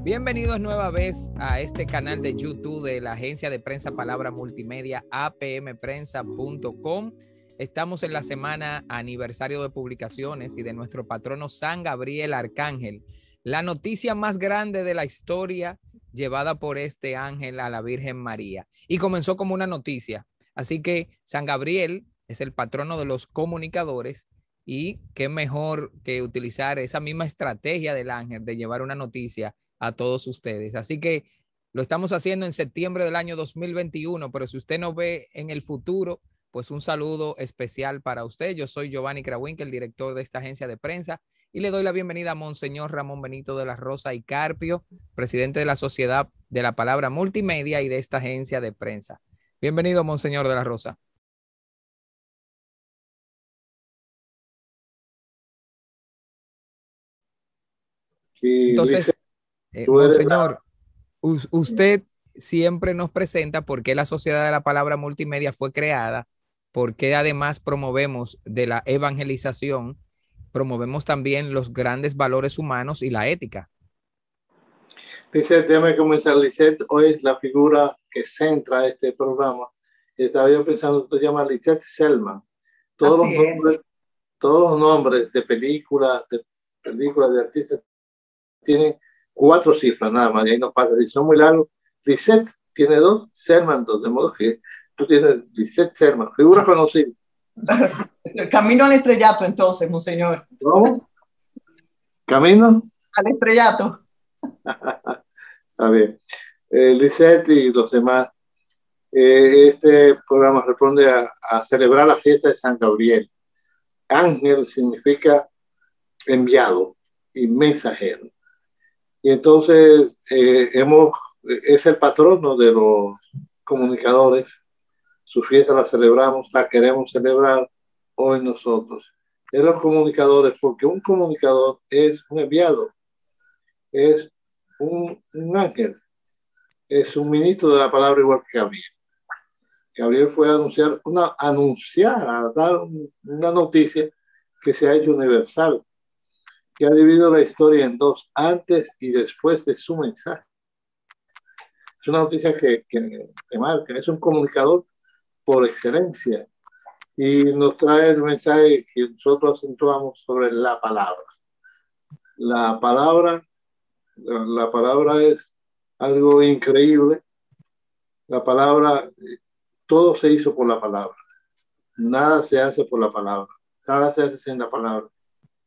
Bienvenidos nueva vez a este canal de YouTube de la agencia de prensa Palabra Multimedia, apmprensa.com. Estamos en la semana aniversario de publicaciones y de nuestro patrono San Gabriel Arcángel, la noticia más grande de la historia llevada por este ángel a la Virgen María. Y comenzó como una noticia. Así que San Gabriel es el patrono de los comunicadores y qué mejor que utilizar esa misma estrategia del ángel de llevar una noticia a todos ustedes. Así que lo estamos haciendo en septiembre del año 2021, pero si usted nos ve en el futuro, pues un saludo especial para usted. Yo soy Giovanni Krawinkel, el director de esta agencia de prensa, y le doy la bienvenida a Monseñor Ramón Benito de la Rosa y Carpio, presidente de la Sociedad de la Palabra Multimedia y de esta agencia de prensa. Bienvenido, Monseñor de la Rosa. Entonces, Monseñor, usted siempre nos presenta por qué la Sociedad de la Palabra Multimedia fue creada, por qué además promovemos de la evangelización, promovemos también los grandes valores humanos y la ética. Lisette, déjame comenzar. Lisette hoy es la figura que centra este programa. Estaba yo pensando, tú te llamas Lisette Selman. Todos los nombres de películas, de artistas, tienen 4 cifras nada más, y ahí no pasa. Si son muy largos, Lisette tiene 2, Selman 2, de modo que tú tienes Lisette Selman, figura conocida. Camino al estrellato, entonces, monseñor. ¿Cómo? ¿Camino? Al estrellato. Está bien. Lisette y los demás, este programa responde a celebrar la fiesta de San Gabriel. Ángel significa enviado y mensajero. Y entonces es el patrono de los comunicadores. Su fiesta la celebramos, la queremos celebrar hoy nosotros. Es los comunicadores, porque un comunicador es un enviado, es un ángel, es un ministro de la palabra igual que Gabriel. Gabriel fue a dar una noticia que se ha hecho universal, que ha dividido la historia en 2, antes y después de su mensaje. Es una noticia que marca, es un comunicador por excelencia y nos trae el mensaje que nosotros acentuamos sobre la palabra. La palabra es algo increíble. La palabra, todo se hizo por la palabra. Nada se hace por la palabra. Nada se hace sin la palabra.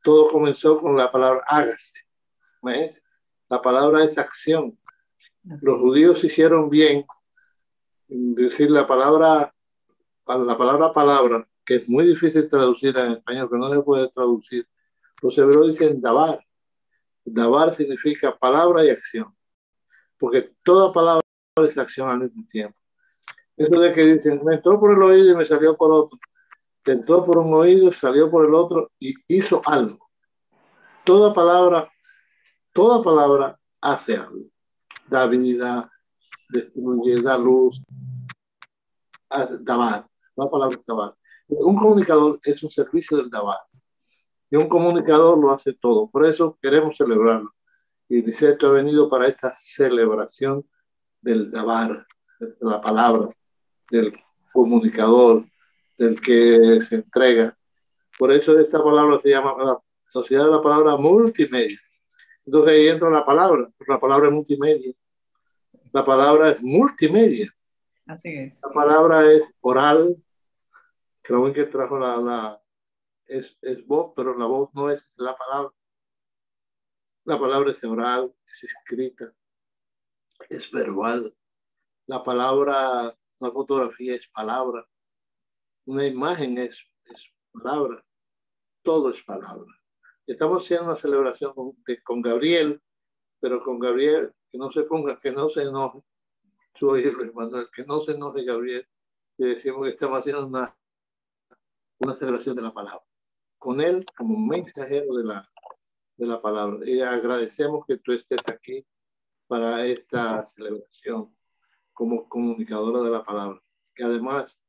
Todo comenzó con la palabra hágase. ¿Ves? La palabra es acción. Los judíos hicieron bien en decir la palabra, que es muy difícil traducir en español, que no se puede traducir. Los hebreos dicen dabar. Dabar significa palabra y acción, porque toda palabra es acción al mismo tiempo. Eso de que dicen, me entró por el oído y me salió por otro. Te entró por un oído, salió por el otro y hizo algo. Toda palabra hace algo. Da vida, destruye, da luz, dabar. La palabra es dabar. Un comunicador es un servicio del dabar. Y un comunicador lo hace todo. Por eso queremos celebrarlo. Y Lisette ha venido para esta celebración del dabar, de la palabra, del comunicador, del que se entrega. Por eso esta palabra se llama la Sociedad de la Palabra Multimedia. Entonces ahí entra la palabra es multimedia. La palabra es multimedia. Así es. La palabra es oral. Creo que trajo es voz, pero la voz no es la palabra. La palabra es oral, es escrita, es verbal. La palabra, una fotografía es palabra. Una imagen es palabra. Todo es palabra. Estamos haciendo una celebración con Gabriel, pero con Gabriel, que no se ponga, que no se enoje. Su hijo Manuel, que no se enoje Gabriel. Y decimos que estamos haciendo una celebración de la palabra. Con él como mensajero de la palabra. Y agradecemos que tú estés aquí para esta celebración como comunicadora de la palabra. Que además,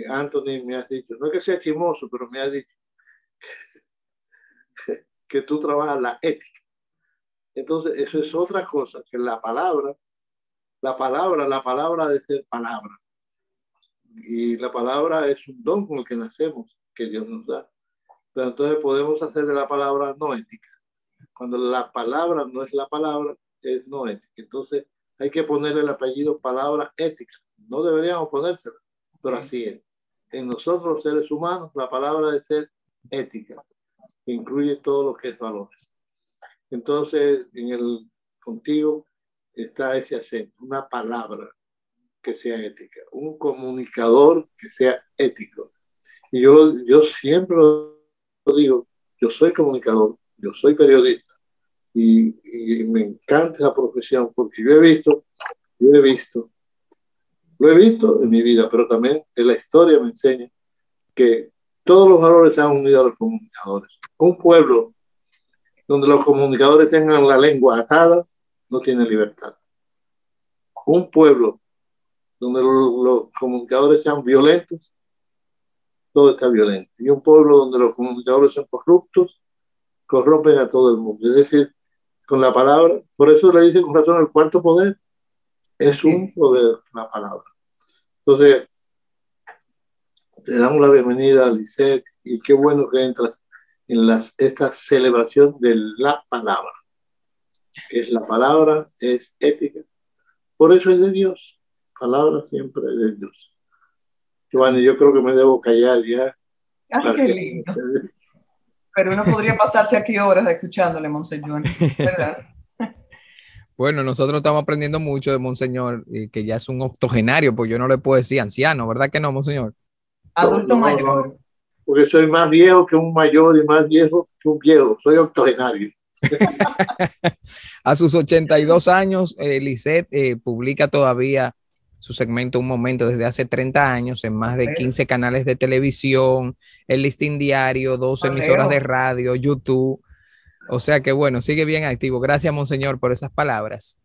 Anthony me has dicho, no es que sea chismoso, pero me has dicho que tú trabajas la ética. Entonces, eso es otra cosa, que la palabra de ser palabra. Y la palabra es un don con el que nacemos, que Dios nos da. Pero entonces podemos hacer de la palabra no ética. Cuando la palabra no es la palabra, es no ética. Entonces hay que ponerle el apellido palabra ética. No deberíamos ponérsela, pero así es. En nosotros los seres humanos, la palabra de ser ética, que incluye todo lo que es valores. Entonces, contigo está ese acento, una palabra que sea ética, un comunicador que sea ético. Y yo siempre lo digo, yo soy comunicador, yo soy periodista y me encanta esa profesión porque lo he visto en mi vida, pero también en la historia me enseña que todos los valores se han unido a los comunicadores. Un pueblo donde los comunicadores tengan la lengua atada no tiene libertad. Un pueblo donde los comunicadores sean violentos, todo está violento. Y un pueblo donde los comunicadores son corruptos, corrompen a todo el mundo. Es decir, con la palabra, por eso le dicen con razón el cuarto poder, es un poder, la palabra. Entonces, te damos la bienvenida a Lisette y qué bueno que entras en esta celebración de la palabra. Es la palabra, es ética. Por eso es de Dios. Palabra siempre es de Dios. Giovanni, yo creo que me debo callar ya. Ay, qué lindo. Pero uno podría pasarse aquí horas escuchándole, monseñor, ¿verdad? Bueno, nosotros estamos aprendiendo mucho de Monseñor, que ya es un octogenario, pues yo no le puedo decir anciano, ¿verdad que no, Monseñor? Adulto mayor. Porque soy más viejo que un mayor y más viejo que un viejo. Soy octogenario. A sus 82 años, Lisette publica todavía su segmento Un Momento desde hace 30 años en más de 15 canales de televisión, el Listín Diario, 2 emisoras de radio, YouTube. O sea que bueno, sigue bien activo. Gracias, Monseñor, por esas palabras.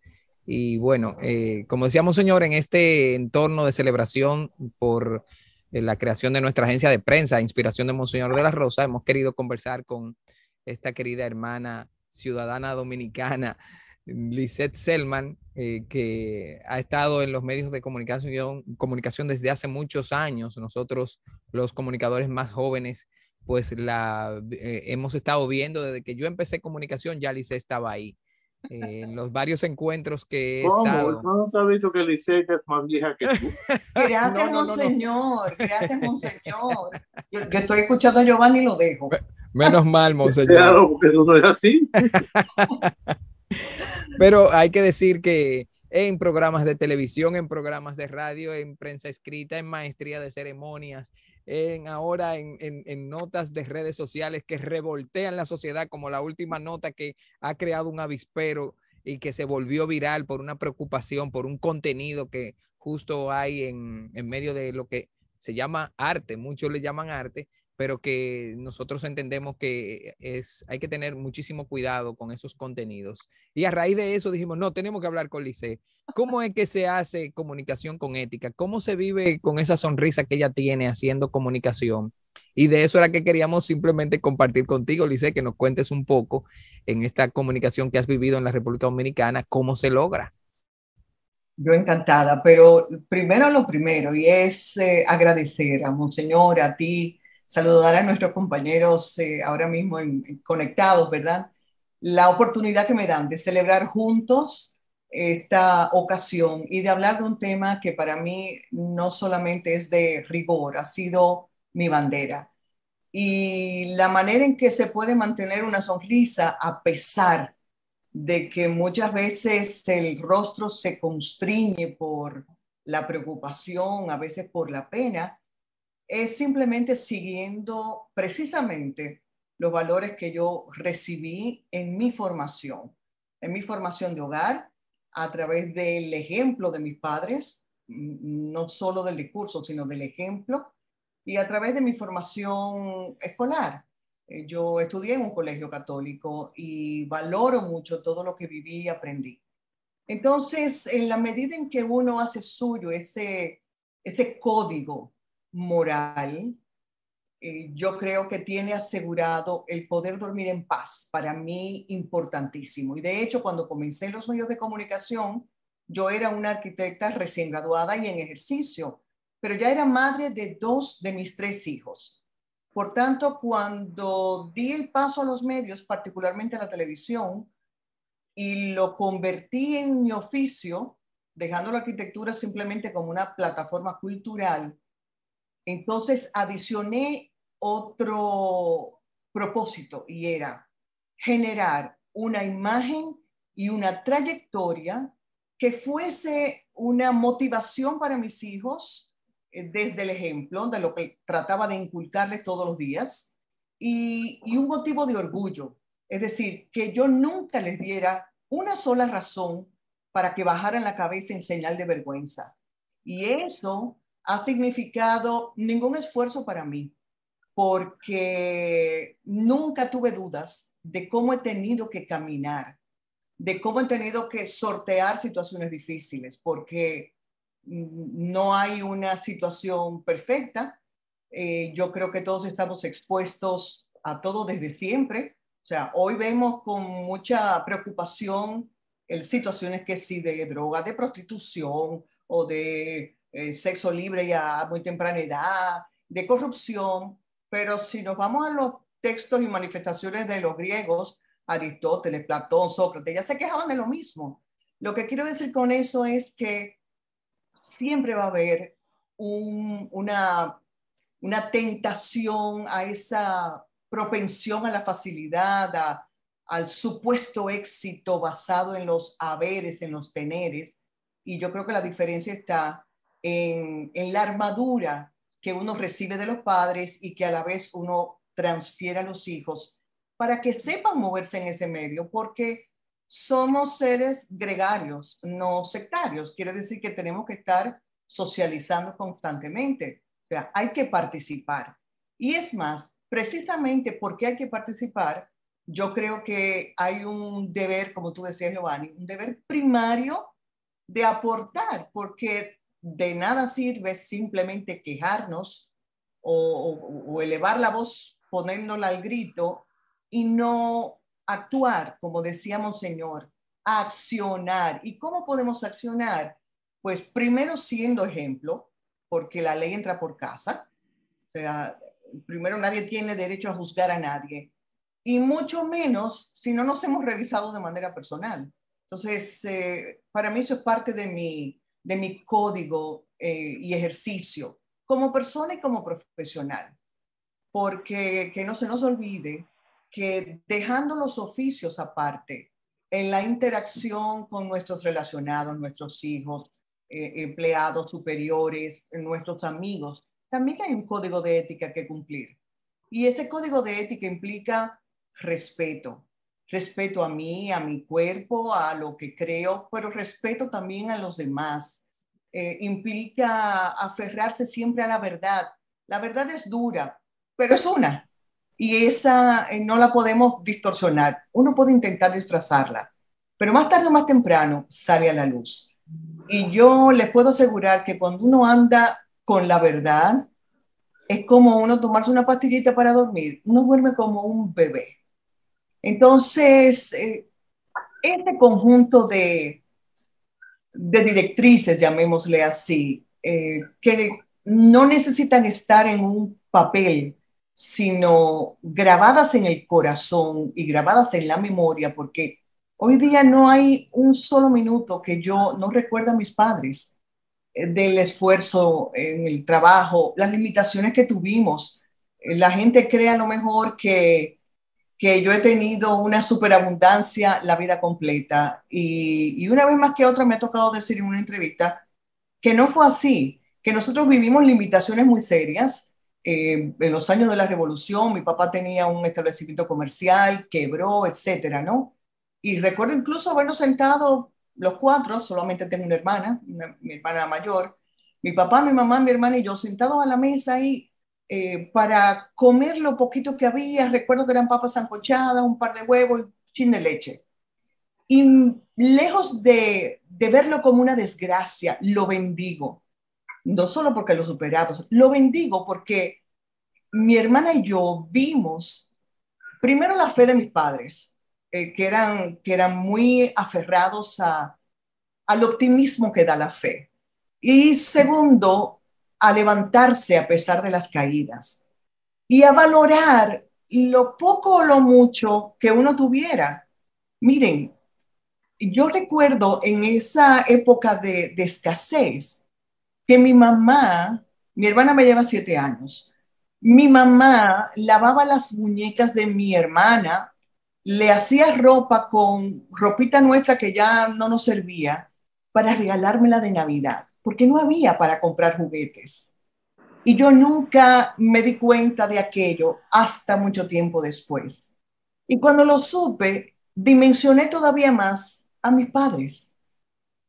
Y bueno, como decía Monseñor, en este entorno de celebración por la creación de nuestra agencia de prensa, Inspiración de Monseñor de la Rosa, hemos querido conversar con esta querida hermana ciudadana dominicana, Lisette Selman, que ha estado en los medios de comunicación desde hace muchos años. Nosotros, los comunicadores más jóvenes, pues hemos estado viendo desde que yo empecé comunicación, ya Lisette estaba ahí. En los varios encuentros que he estado. ¿No te has visto que Lisette es más vieja que tú? Gracias, monseñor. Gracias, monseñor. Yo estoy escuchando a Giovanni y lo dejo. Menos mal, monseñor. Claro, porque eso no es así. Pero hay que decir que en programas de televisión, en programas de radio, en prensa escrita, en maestría de ceremonias, ahora en notas de redes sociales que revoltean la sociedad, como la última nota que ha creado un avispero y que se volvió viral por una preocupación, por un contenido que justo hay en medio de lo que se llama arte, muchos le llaman arte, pero que nosotros entendemos que hay que tener muchísimo cuidado con esos contenidos. Y a raíz de eso dijimos, no, tenemos que hablar con Lisette. ¿Cómo es que se hace comunicación con ética? ¿Cómo se vive con esa sonrisa que ella tiene haciendo comunicación? Y de eso era que queríamos simplemente compartir contigo, Lisette, que nos cuentes un poco en esta comunicación que has vivido en la República Dominicana, cómo se logra. Yo encantada, pero primero lo primero, y es agradecer a Monseñor, a ti, saludar a nuestros compañeros ahora mismo conectados, ¿verdad? La oportunidad que me dan de celebrar juntos esta ocasión y de hablar de un tema que para mí no solamente es de rigor, ha sido mi bandera. Y la manera en que se puede mantener una sonrisa a pesar de que muchas veces el rostro se constriñe por la preocupación, a veces por la pena, es simplemente siguiendo precisamente los valores que yo recibí en mi formación de hogar, a través del ejemplo de mis padres, no solo del discurso, sino del ejemplo, y a través de mi formación escolar. Yo estudié en un colegio católico y valoro mucho todo lo que viví y aprendí. Entonces, en la medida en que uno hace suyo ese código moral, yo creo que tiene asegurado el poder dormir en paz, para mí importantísimo. Y de hecho, cuando comencé en los medios de comunicación, yo era una arquitecta recién graduada y en ejercicio, pero ya era madre de 2 de mis 3 hijos. Por tanto, cuando di el paso a los medios, particularmente a la televisión, y lo convertí en mi oficio, dejando la arquitectura simplemente como una plataforma cultural, entonces adicioné otro propósito y era generar una imagen y una trayectoria que fuese una motivación para mis hijos desde el ejemplo de lo que trataba de inculcarles todos los días y un motivo de orgullo. Es decir, que yo nunca les diera una sola razón para que bajaran la cabeza en señal de vergüenza. Y eso ha significado ningún esfuerzo para mí, porque nunca tuve dudas de cómo he tenido que caminar, de cómo he tenido que sortear situaciones difíciles, porque no hay una situación perfecta. Yo creo que todos estamos expuestos a todo desde siempre. O sea, hoy vemos con mucha preocupación situaciones que sí de droga, de prostitución o de sexo libre ya a muy temprana edad, de corrupción, pero si nos vamos a los textos y manifestaciones de los griegos, Aristóteles, Platón, Sócrates, ya se quejaban de lo mismo. Lo que quiero decir con eso es que siempre va a haber una tentación a esa propensión a la facilidad, al supuesto éxito basado en los haberes, en los teneres. Y yo creo que la diferencia está en la armadura que uno recibe de los padres y que a la vez uno transfiere a los hijos para que sepan moverse en ese medio, porque somos seres gregarios, no sectarios. Quiere decir que tenemos que estar socializando constantemente. O sea, hay que participar. Y es más, precisamente porque hay que participar, yo creo que hay un deber, como tú decías, Giovanni, un deber primario de aportar, porque de nada sirve simplemente quejarnos o elevar la voz poniéndola al grito y no actuar, como decíamos, Señor, accionar. ¿Y cómo podemos accionar? Pues primero siendo ejemplo, porque la ley entra por casa. O sea, primero nadie tiene derecho a juzgar a nadie. Y mucho menos si no nos hemos revisado de manera personal. Entonces, para mí eso es parte de mi código y ejercicio como persona y como profesional. Porque que no se nos olvide que dejando los oficios aparte, en la interacción con nuestros relacionados, nuestros hijos, empleados superiores, nuestros amigos, también hay un código de ética que cumplir. Y ese código de ética implica respeto. Respeto a mí, a mi cuerpo, a lo que creo, pero respeto también a los demás. Implica aferrarse siempre a la verdad. La verdad es dura, pero es una. Y esa no la podemos distorsionar. Uno puede intentar disfrazarla, pero más tarde o más temprano sale a la luz. Y yo les puedo asegurar que cuando uno anda con la verdad, es como uno tomarse una pastillita para dormir. Uno duerme como un bebé. Entonces, este conjunto de directrices, llamémosle así, que no necesitan estar en un papel, sino grabadas en el corazón y grabadas en la memoria, porque hoy día no hay un solo minuto que yo no recuerde a mis padres del esfuerzo en el trabajo, las limitaciones que tuvimos. La gente cree a lo mejor que yo he tenido una superabundancia la vida completa y una vez más que otra me ha tocado decir en una entrevista que no fue así, que nosotros vivimos limitaciones muy serias. En los años de la revolución, mi papá tenía un establecimiento comercial, quebró, etcétera, ¿no? Y recuerdo incluso habernos sentado los 4, solamente tengo una hermana, mi hermana mayor, mi papá, mi mamá, mi hermana y yo sentados a la mesa ahí para comer lo poquito que había. Recuerdo que eran papas sancochadas, un par de huevos y chin de leche. Y lejos de verlo como una desgracia, lo bendigo. No solo porque lo superamos, lo bendigo porque mi hermana y yo vimos primero la fe de mis padres, que eran muy aferrados al optimismo que da la fe. Y segundo, a levantarse a pesar de las caídas y a valorar lo poco o lo mucho que uno tuviera. Miren, yo recuerdo en esa época de escasez que mi hermana me lleva 7 años, mi mamá lavaba las muñecas de mi hermana, le hacía ropa con ropita nuestra que ya no nos servía para regalármela de Navidad, porque no había para comprar juguetes. Y yo nunca me di cuenta de aquello hasta mucho tiempo después. Y cuando lo supe, dimensioné todavía más a mis padres,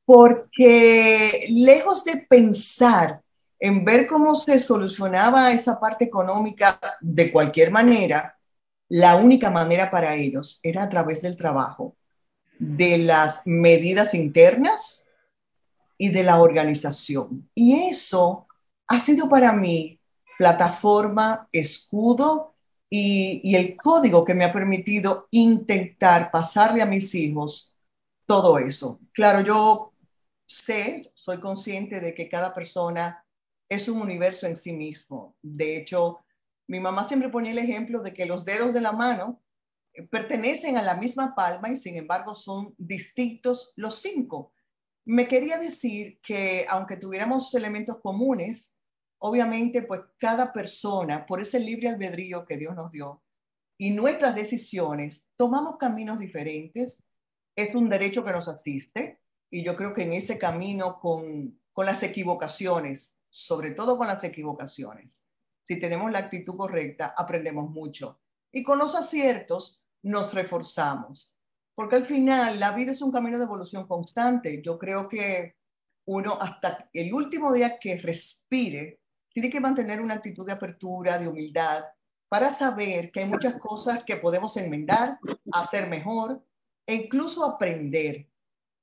porque lejos de pensar en ver cómo se solucionaba esa parte económica de cualquier manera, la única manera para ellos era a través del trabajo, de las medidas internas y de la organización. Y eso ha sido para mí plataforma, escudo y el código que me ha permitido intentar pasarle a mis hijos todo eso. Claro, yo soy consciente de que cada persona es un universo en sí mismo. De hecho, mi mamá siempre ponía el ejemplo de que los dedos de la mano pertenecen a la misma palma y sin embargo son distintos los 5. Me quería decir que aunque tuviéramos elementos comunes, obviamente pues cada persona, por ese libre albedrío que Dios nos dio y nuestras decisiones, tomamos caminos diferentes. Es un derecho que nos asiste y yo creo que en ese camino con las equivocaciones, sobre todo con las equivocaciones, si tenemos la actitud correcta, aprendemos mucho. Y con los aciertos nos reforzamos. Porque al final la vida es un camino de evolución constante. Yo creo que uno hasta el último día que respire tiene que mantener una actitud de apertura, de humildad, para saber que hay muchas cosas que podemos enmendar, hacer mejor e incluso aprender.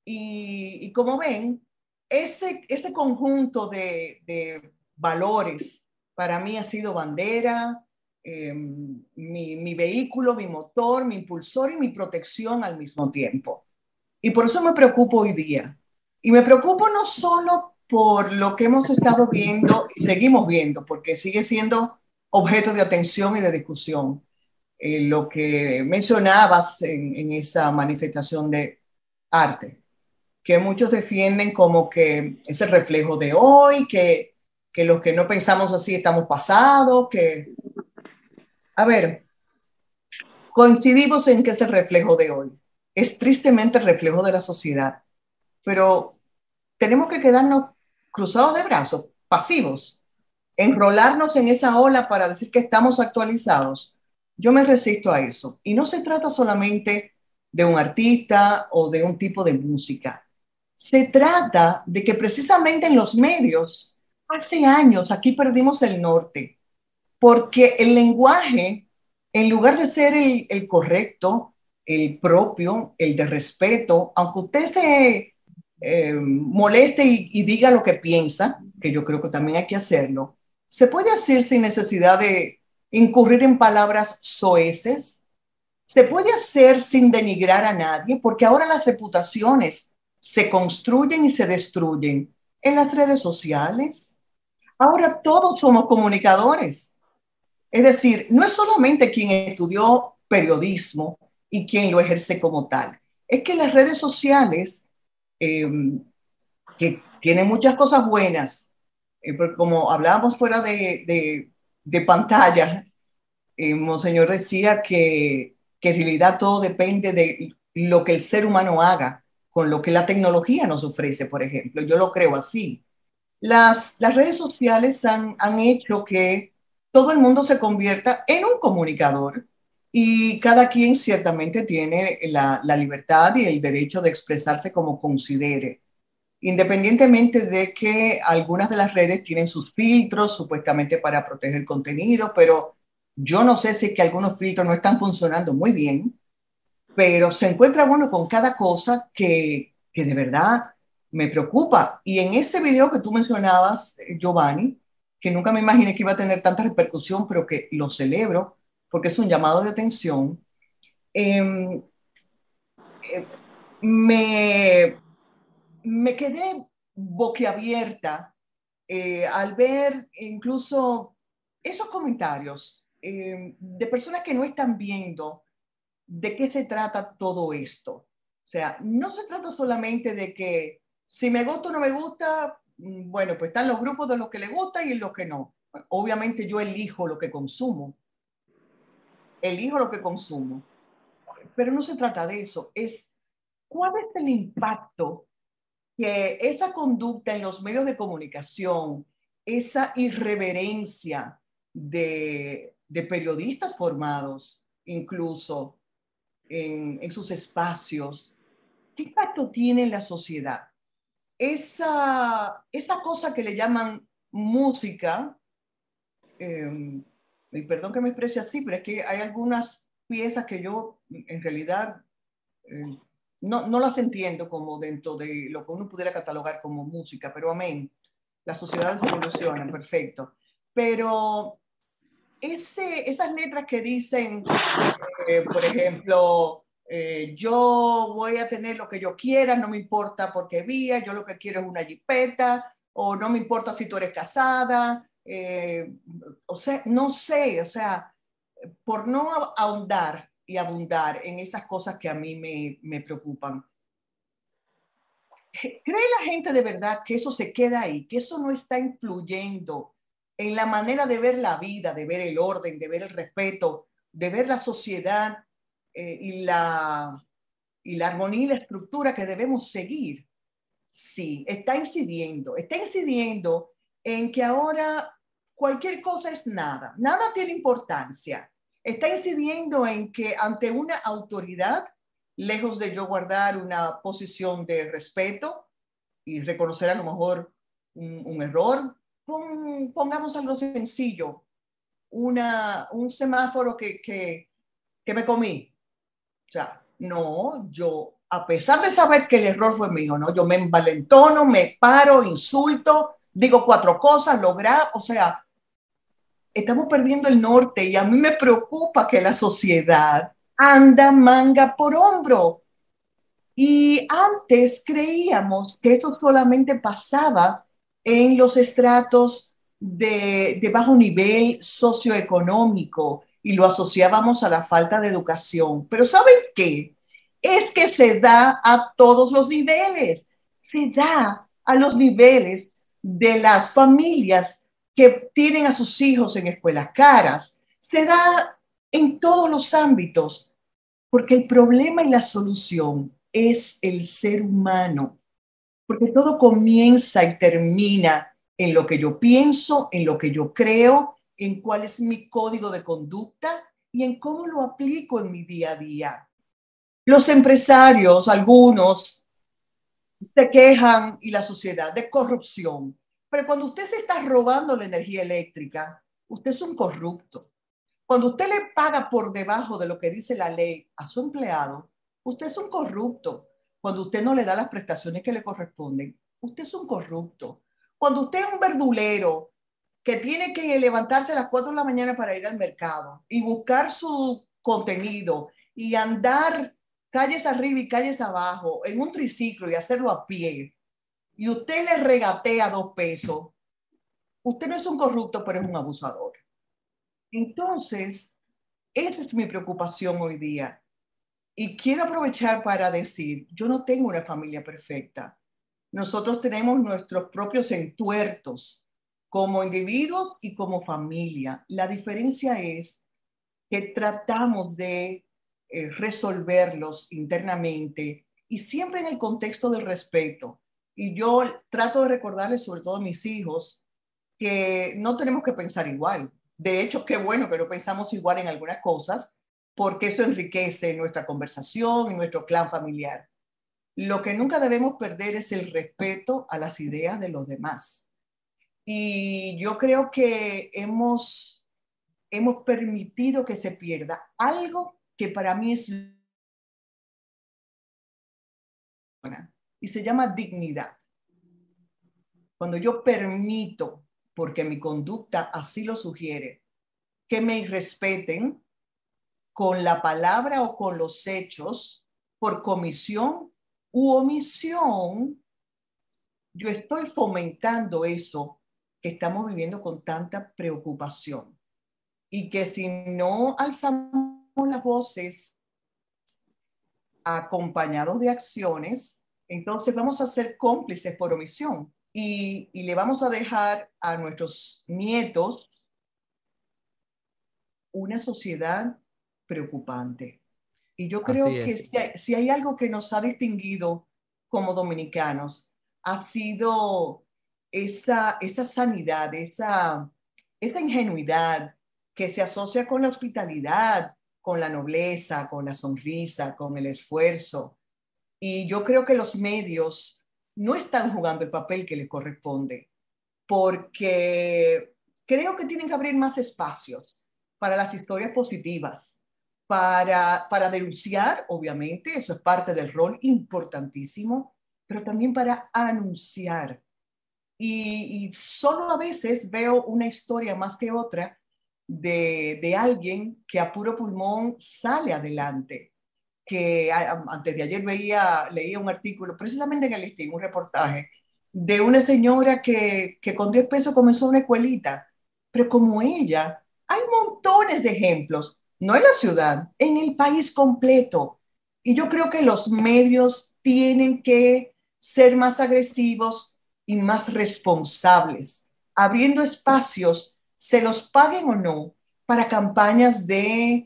Y como ven, ese conjunto de valores para mí ha sido bandera, mi vehículo, mi motor, mi impulsor y mi protección al mismo tiempo. Y por eso me preocupo hoy día. Y me preocupo no solo por lo que hemos estado viendo y seguimos viendo, porque sigue siendo objeto de atención y de discusión. Lo que mencionabas en esa manifestación de arte, que muchos defienden como que es el reflejo de hoy, que los que no pensamos así estamos pasados, que, a ver, coincidimos en que es el reflejo de hoy. Es tristemente el reflejo de la sociedad, pero tenemos que quedarnos cruzados de brazos, pasivos, enrolarnos en esa ola para decir que estamos actualizados. Yo me resisto a eso. Y no se trata solamente de un artista o de un tipo de música. Se trata de que precisamente en los medios, hace años aquí perdimos el norte, porque el lenguaje, en lugar de ser el correcto, el propio, el de respeto, aunque usted se moleste y diga lo que piensa, que yo creo que también hay que hacerlo, se puede hacer sin necesidad de incurrir en palabras soeces, se puede hacer sin denigrar a nadie, porque ahora las reputaciones se construyen y se destruyen en las redes sociales. Ahora todos somos comunicadores. Es decir, no es solamente quien estudió periodismo y quien lo ejerce como tal. Es que las redes sociales, eh, que tienen muchas cosas buenas, pero como hablábamos fuera de pantalla, Monseñor decía que en realidad todo depende de lo que el ser humano haga con lo que la tecnología nos ofrece, por ejemplo. Yo lo creo así. Las redes sociales han hecho que todo el mundo se convierta en un comunicador y cada quien ciertamente tiene la libertad y el derecho de expresarse como considere, independientemente de que algunas de las redes tienen sus filtros supuestamente para proteger contenido, pero yo no sé si es que algunos filtros no están funcionando muy bien, pero se encuentra uno con cada cosa que de verdad me preocupa. Y en ese video que tú mencionabas, Giovanni, que nunca me imaginé que iba a tener tanta repercusión, pero que lo celebro porque es un llamado de atención. Eh, eh, me, me quedé boquiabierta al ver incluso esos comentarios de personas que no están viendo de qué se trata todo esto. O sea, no se trata solamente de que si me gusta o no me gusta, bueno, pues están los grupos de los que le gusta y los que no. Obviamente yo elijo lo que consumo, pero no se trata de eso, es cuál es el impacto que esa conducta en los medios de comunicación, esa irreverencia de periodistas formados, incluso en sus espacios, ¿qué impacto tiene en la sociedad? Esa cosa que le llaman música, y perdón que me exprese así, pero es que hay algunas piezas que yo en realidad eh, no las entiendo como dentro de lo que uno pudiera catalogar como música, pero amén, las sociedades evolucionan, perfecto. Pero esas letras que dicen, por ejemplo, yo voy a tener lo que yo quiera, no me importa por qué vía, yo lo que quiero es una jipeta, o no me importa si tú eres casada, o sea, no sé, o sea, por no ahondar y abundar en esas cosas que a mí me preocupan. ¿Cree la gente de verdad que eso se queda ahí, que eso no está influyendo en la manera de ver la vida, de ver el orden, de ver el respeto, de ver la sociedad y la armonía y la estructura que debemos seguir? Sí, está incidiendo en que ahora cualquier cosa es nada, nada tiene importancia. Está incidiendo en que ante una autoridad, lejos de yo guardar una posición de respeto y reconocer a lo mejor un error, pongamos algo sencillo, un semáforo que me comí. O sea, no, yo, a pesar de saber que el error fue mío, ¿no? Yo me envalentono, me paro, insulto, digo cuatro cosas, o sea, estamos perdiendo el norte y a mí me preocupa que la sociedad anda manga por hombro. Y antes creíamos que eso solamente pasaba en los estratos de bajo nivel socioeconómico y lo asociábamos a la falta de educación. Pero ¿saben qué? Es que se da a todos los niveles. Se da a los niveles de las familias que tienen a sus hijos en escuelas caras. Se da en todos los ámbitos. Porque el problema y la solución es el ser humano, porque todo comienza y termina en lo que yo pienso, en lo que yo creo, en cuál es mi código de conducta y en cómo lo aplico en mi día a día. Los empresarios, algunos, se quejan y la sociedad de corrupción, pero cuando usted se está robando la energía eléctrica, usted es un corrupto. Cuando usted le paga por debajo de lo que dice la ley a su empleado, usted es un corrupto. Cuando usted no le da las prestaciones que le corresponden, usted es un corrupto. Cuando usted es un verdulero que tiene que levantarse a las 4 de la mañana para ir al mercado y buscar su contenido y andar calles arriba y calles abajo en un triciclo y hacerlo a pie, y usted le regatea 2 pesos, usted no es un corrupto, pero es un abusador. Entonces, esa es mi preocupación hoy día. Y quiero aprovechar para decir, yo no tengo una familia perfecta. Nosotros tenemos nuestros propios entuertos como individuos y como familia. La diferencia es que tratamos de resolverlos internamente y siempre en el contexto del respeto. Y yo trato de recordarles, sobre todo a mis hijos, que no tenemos que pensar igual. De hecho, qué bueno que no pensamos igual en algunas cosas, porque eso enriquece nuestra conversación y nuestro clan familiar. Lo que nunca debemos perder es el respeto a las ideas de los demás. Y yo creo que hemos permitido que se pierda algo que para mí es y se llama dignidad. Cuando yo permito porque mi conducta así lo sugiere, que me irrespeten con la palabra o con los hechos por comisión u omisión, yo estoy fomentando eso que estamos viviendo con tanta preocupación. Y que si no alzamos las voces acompañados de acciones, entonces vamos a ser cómplices por omisión y le vamos a dejar a nuestros nietos una sociedad preocupante. Y yo creo que si hay algo que nos ha distinguido como dominicanos, ha sido esa sanidad, esa ingenuidad que se asocia con la hospitalidad, con la nobleza, con la sonrisa, con el esfuerzo. Y yo creo que los medios no están jugando el papel que les corresponde, porque creo que tienen que abrir más espacios para las historias positivas, para denunciar, obviamente, eso es parte del rol importantísimo, pero también para anunciar. Y solo a veces veo una historia más que otra de alguien que a puro pulmón sale adelante. Que antes de ayer leía un artículo, precisamente en el Listín, un reportaje, de una señora que con 10 pesos comenzó una escuelita. Pero como ella, hay montones de ejemplos, no en la ciudad, en el país completo. Y yo creo que los medios tienen que ser más agresivos y más responsables, abriendo espacios, se los paguen o no, para campañas de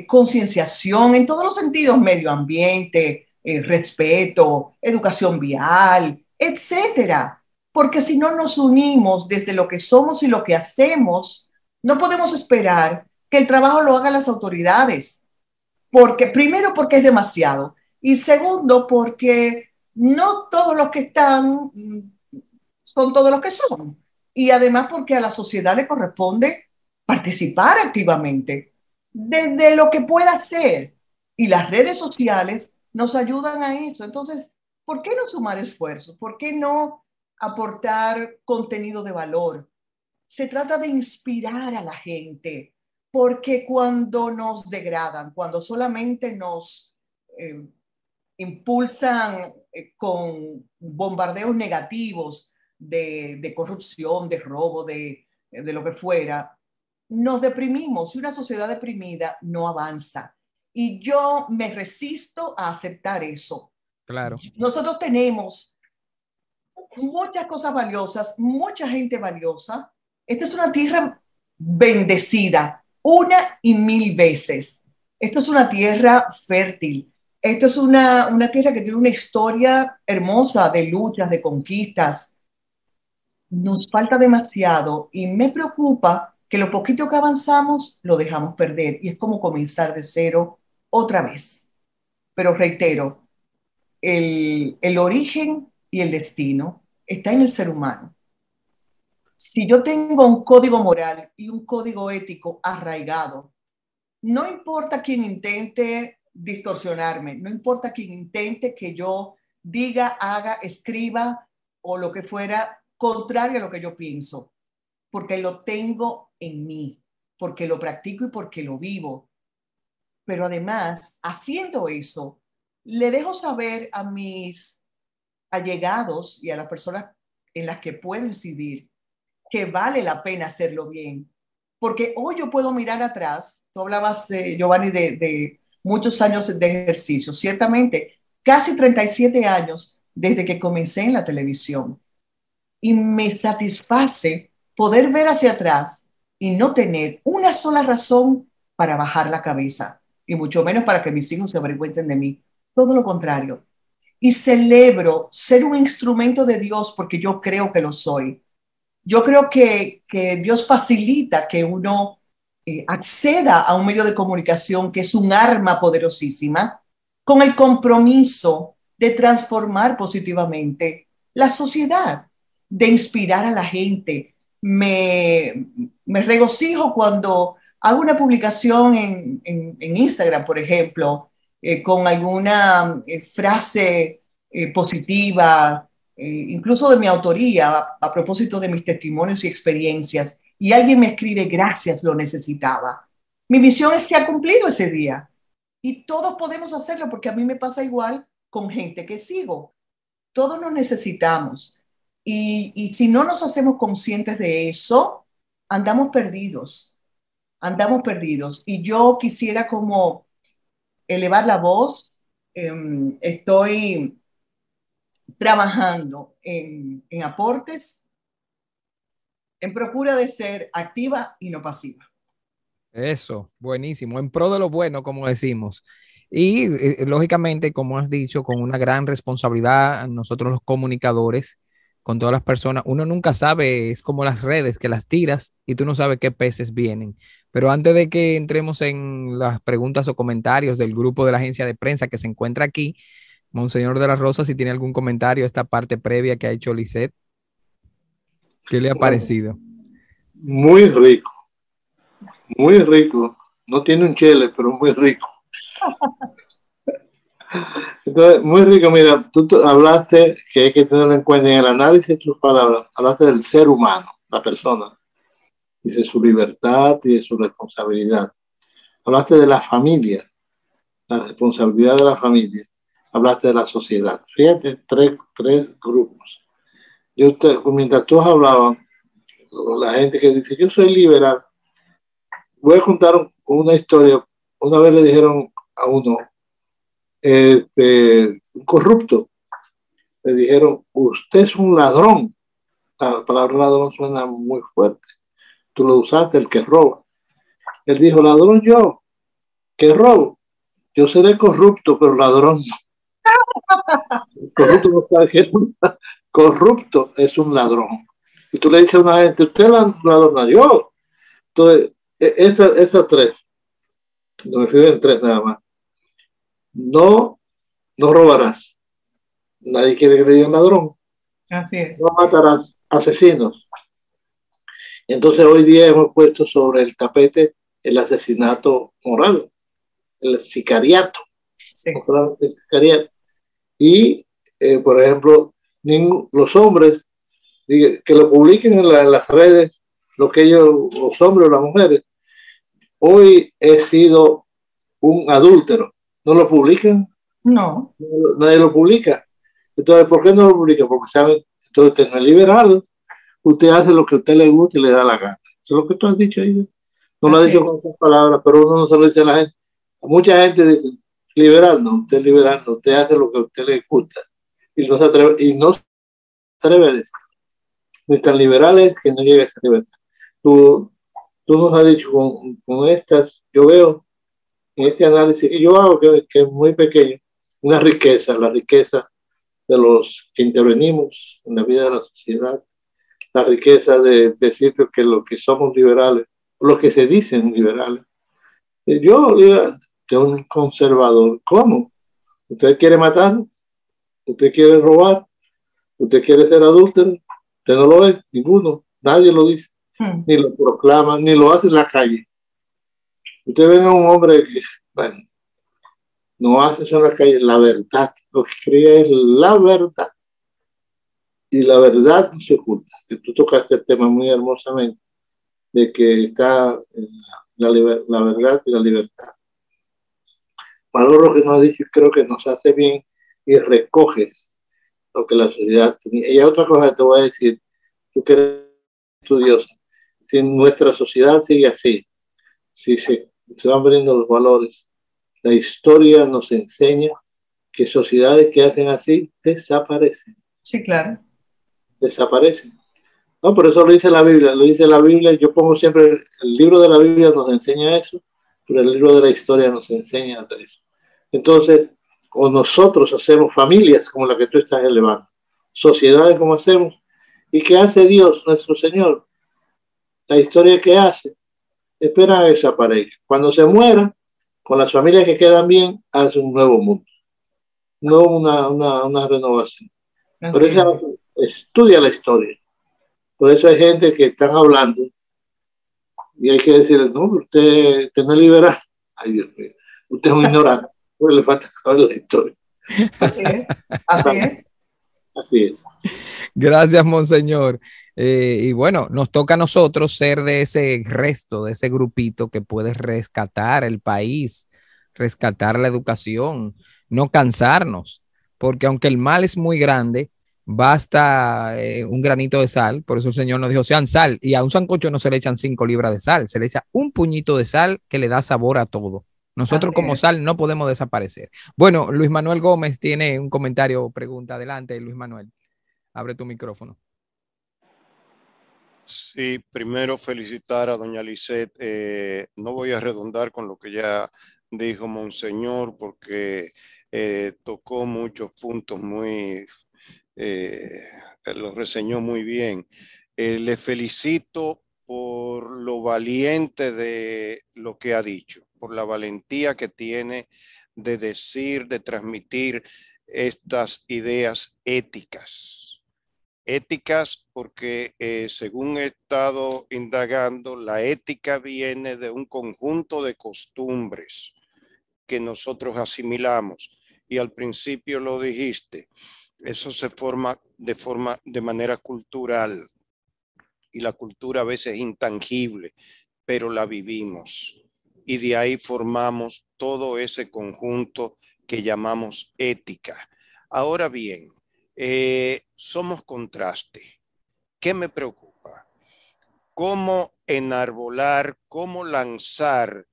concienciación en todos los sentidos, medio ambiente, respeto, educación vial, etcétera. Porque si no nos unimos desde lo que somos y lo que hacemos, no podemos esperar que el trabajo lo hagan las autoridades. Porque, primero, porque es demasiado. Y segundo, porque no todos los que están son todos los que son. Y además porque a la sociedad le corresponde participar activamente desde lo que pueda hacer. Y las redes sociales nos ayudan a eso. Entonces, ¿por qué no sumar esfuerzos? ¿Por qué no aportar contenido de valor? Se trata de inspirar a la gente, porque cuando nos degradan, cuando solamente nos impulsan con bombardeos negativos de corrupción, de robo, de lo que fuera, nos deprimimos y una sociedad deprimida no avanza. Y yo me resisto a aceptar eso. Claro. Nosotros tenemos muchas cosas valiosas, mucha gente valiosa. Esta es una tierra bendecida, una y mil veces. Esto es una tierra fértil. Esto es una tierra que tiene una historia hermosa de luchas, de conquistas. Nos falta demasiado y me preocupa que lo poquito que avanzamos lo dejamos perder y es como comenzar de cero otra vez. Pero reitero, el origen y el destino está en el ser humano. Si yo tengo un código moral y un código ético arraigado, no importa quien intente distorsionarme, no importa quien intente que yo diga, haga, escriba o lo que fuera contrario a lo que yo pienso, porque lo tengo en mí, porque lo practico y porque lo vivo. Pero además, haciendo eso, le dejo saber a mis allegados y a las personas en las que puedo incidir que vale la pena hacerlo bien. Porque hoy yo puedo mirar atrás, tú hablabas, Giovanni, de muchos años de ejercicio, ciertamente, casi 37 años desde que comencé en la televisión. Y me satisface poder ver hacia atrás y no tener una sola razón para bajar la cabeza, y mucho menos para que mis hijos se avergüenten de mí. Todo lo contrario. Y celebro ser un instrumento de Dios porque yo creo que lo soy. Yo creo que Dios facilita que uno acceda a un medio de comunicación que es un arma poderosísima con el compromiso de transformar positivamente la sociedad, de inspirar a la gente. Me regocijo cuando hago una publicación en Instagram, por ejemplo, con alguna frase positiva, incluso de mi autoría, a propósito de mis testimonios y experiencias, y alguien me escribe, gracias, lo necesitaba. Mi misión se ha cumplido ese día. Y todos podemos hacerlo, porque a mí me pasa igual con gente que sigo. Todos nos necesitamos. Y si no nos hacemos conscientes de eso, andamos perdidos. Andamos perdidos. Y yo quisiera como elevar la voz. Estoy trabajando en aportes en procura de ser activa y no pasiva. Eso, buenísimo, en pro de lo bueno, como decimos. Y lógicamente, como has dicho, con una gran responsabilidad, nosotros los comunicadores, con todas las personas, uno nunca sabe, es como las redes que las tiras y tú no sabes qué peces vienen. Pero antes de que entremos en las preguntas o comentarios del grupo de la agencia de prensa que se encuentra aquí, Monseñor de la Rosa, si tiene algún comentario a esta parte previa que ha hecho Lisette, ¿qué le ha parecido? Muy rico, muy rico. No tiene un chele, pero muy rico. Entonces, muy rico. Mira, tú hablaste que hay que tenerlo en cuenta en el análisis de tus palabras. Hablaste del ser humano, la persona, y de su libertad y de su responsabilidad. Hablaste de la familia, la responsabilidad de la familia. Hablaste de la sociedad. Fíjate, tres grupos. Mientras tú hablabas, la gente que dice, yo soy liberal, voy a contar una historia. Una vez le dijeron a uno, un corrupto, le dijeron, usted es un ladrón. La palabra ladrón suena muy fuerte. Tú lo usaste, el que roba. Él dijo, ladrón yo, ¿qué robo? Yo seré corrupto, pero ladrón no. Corrupto no sabe qué es corrupto, es un ladrón. Y tú le dices a una gente, usted es ladrón, yo. Entonces, esas tres, no me refiero en tres nada más. No robarás. Nadie quiere que le digan ladrón. Así es. No matarás. Asesinos. Entonces hoy día hemos puesto sobre el tapete el asesinato moral, el sicariato. Sí. El sicariato. Y, por ejemplo, los hombres, que lo publiquen en las redes, lo que ellos, los hombres o las mujeres, hoy he sido un adúltero. ¿No lo publican? No. Nadie lo publica. Entonces, ¿por qué no lo publica? Porque saben, entonces usted no es liberal, usted hace lo que a usted le gusta y le da la gana. Eso es lo que tú has dicho ahí. No lo has dicho con esas palabras, pero uno no se lo dice a la gente. Mucha gente dice, liberal no, usted es liberal no, usted hace lo que a usted le gusta. Y no se atreve a decir. Ni tan liberales que no llegue a esa libertad. Tú nos has dicho con estas, yo veo en este análisis que yo hago, que es muy pequeño, una riqueza, la riqueza de los que intervenimos en la vida de la sociedad, la riqueza de decir que los que somos liberales, los que se dicen liberales. Yo, de un conservador, ¿cómo? ¿Usted quiere matar? ¿Usted quiere robar? ¿Usted quiere ser adúltero? Usted no lo es, ninguno, nadie lo dice, ni lo proclama, ni lo hace en la calle. Usted ve a un hombre que, bueno, no hace eso en la calle, la verdad, lo que cree es la verdad. Y la verdad no se oculta. Tú tocaste el tema muy hermosamente, de que está la verdad y la libertad. Valoro lo que nos ha dicho y creo que nos hace bien y recoges lo que la sociedad tenía. Y hay otra cosa que te voy a decir, tú que eres estudiosa, si nuestra sociedad sigue así, si se van perdiendo los valores, la historia nos enseña que sociedades que hacen así desaparecen. Sí, claro. Desaparecen. No, por eso lo dice la Biblia. Lo dice la Biblia. Yo pongo siempre, el libro de la Biblia nos enseña eso, pero el libro de la historia nos enseña eso. Entonces, o nosotros hacemos familias como la que tú estás elevando, sociedades como hacemos, y ¿qué hace Dios, nuestro Señor? La historia que hace, espera a que desaparezca. Cuando se muera, con las familias que quedan bien, hace un nuevo mundo, no una renovación. Por eso estudia la historia. Por eso hay gente que están hablando y hay que decirle, no, usted no es liberal. Ay, Dios mío, usted es un ignorante. Pues le falta saber la historia. Así es. Así es. Gracias, monseñor. Y bueno, nos toca a nosotros ser de ese resto, de ese grupito que puede rescatar el país, rescatar la educación, no cansarnos, porque aunque el mal es muy grande, basta un granito de sal. Por eso el Señor nos dijo, sean sal, y a un sancocho no se le echan 5 libras de sal, se le echa un puñito de sal que le da sabor a todo. Nosotros como sal no podemos desaparecer. Bueno, Luis Manuel Gómez tiene un comentario o pregunta. Adelante, Luis Manuel. Abre tu micrófono. Sí, primero felicitar a doña Lisette. No voy a redundar con lo que ya dijo Monseñor, porque tocó muchos puntos lo reseñó muy bien. Le felicito por lo valiente de lo que ha dicho, por la valentía que tiene de decir, de transmitir estas ideas éticas. Éticas porque según he estado indagando, la ética viene de un conjunto de costumbres que nosotros asimilamos. Y al principio lo dijiste, eso se forma de manera cultural. Y la cultura a veces es intangible, pero la vivimos. Y de ahí formamos todo ese conjunto que llamamos ética. Ahora bien, somos contraste. ¿Qué me preocupa? ¿Cómo enarbolar, cómo lanzar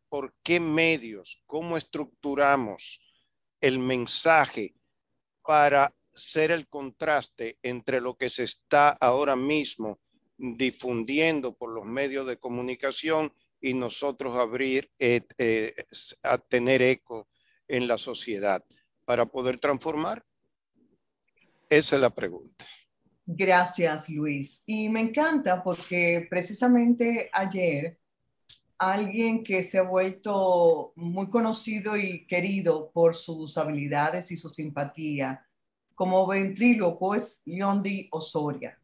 por qué medios, cómo estructuramos el mensaje para ser el contraste entre lo que se está ahora mismo difundiendo por los medios de comunicación y nosotros a tener eco en la sociedad para poder transformar? Esa es la pregunta. Gracias, Luis. Y me encanta porque precisamente ayer alguien que se ha vuelto muy conocido y querido por sus habilidades y su simpatía, como ventrílocuo, es Yondi Osoria.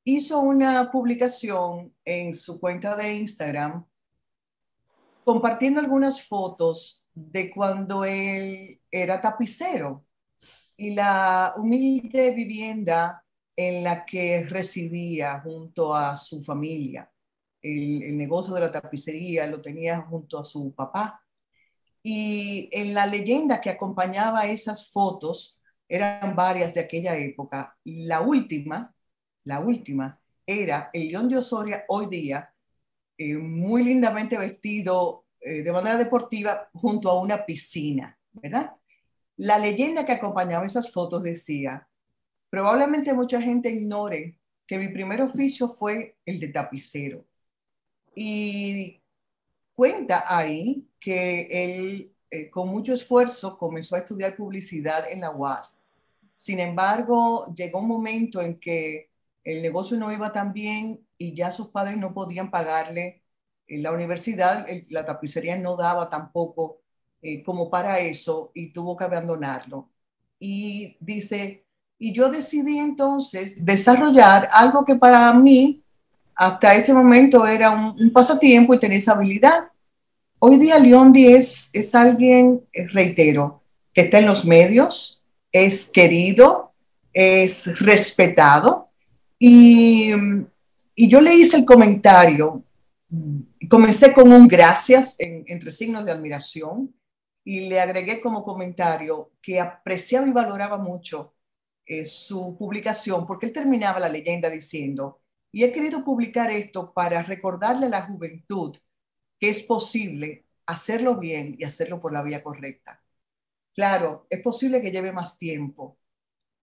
Hizo una publicación en su cuenta de Instagram compartiendo algunas fotos de cuando él era tapicero y la humilde vivienda en la que residía junto a su familia. El negocio de la tapicería lo tenía junto a su papá. Y en la leyenda que acompañaba esas fotos, eran varias de aquella época. La última era el León de Osoria hoy día, muy lindamente vestido de manera deportiva junto a una piscina, ¿verdad? La leyenda que acompañaba esas fotos decía: probablemente mucha gente ignore que mi primer oficio fue el de tapicero. Y cuenta ahí que él, con mucho esfuerzo, comenzó a estudiar publicidad en la UAS. Sin embargo, llegó un momento en que el negocio no iba tan bien y ya sus padres no podían pagarle la universidad. La tapicería no daba tampoco como para eso y tuvo que abandonarlo. Y dice, y yo decidí entonces desarrollar algo que para mí hasta ese momento era un pasatiempo y tenía esa habilidad. Hoy día Leondi es alguien, reitero, que está en los medios, es querido, es respetado y, y yo le hice el comentario, comencé con un gracias entre signos de admiración y le agregué como comentario que apreciaba y valoraba mucho su publicación porque él terminaba la leyenda diciendo, y he querido publicar esto para recordarle a la juventud que es posible hacerlo bien y hacerlo por la vía correcta. Claro, es posible que lleve más tiempo,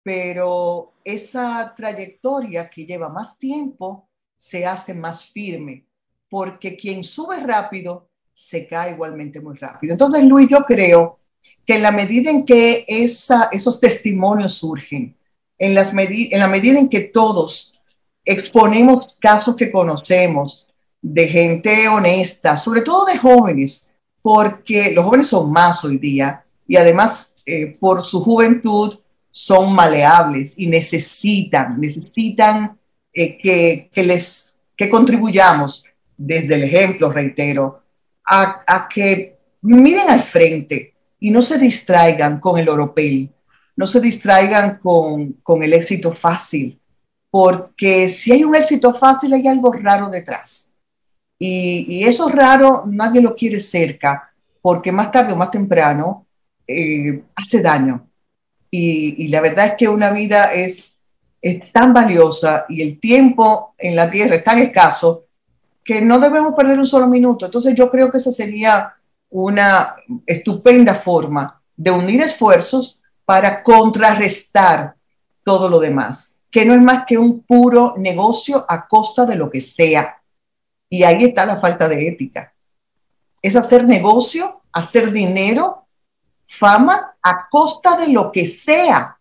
pero esa trayectoria que lleva más tiempo se hace más firme, porque quien sube rápido se cae igualmente muy rápido. Entonces, Luis, yo creo que en la medida en que esos testimonios surgen, en la medida en que todos exponemos casos que conocemos de gente honesta, sobre todo de jóvenes, porque los jóvenes son más hoy día y además por su juventud son maleables y necesitan que contribuyamos desde el ejemplo, reitero, a que miren al frente y no se distraigan con el oropel, no se distraigan con el éxito fácil, porque si hay un éxito fácil hay algo raro detrás. Y eso raro nadie lo quiere cerca, porque más tarde o más temprano hace daño. Y la verdad es que una vida es tan valiosa y el tiempo en la tierra es tan escaso que no debemos perder un solo minuto. Entonces yo creo que esa sería una estupenda forma de unir esfuerzos para contrarrestar todo lo demás, que no es más que un puro negocio a costa de lo que sea. Y ahí está la falta de ética. Es hacer negocio, hacer dinero, fama a costa de lo que sea,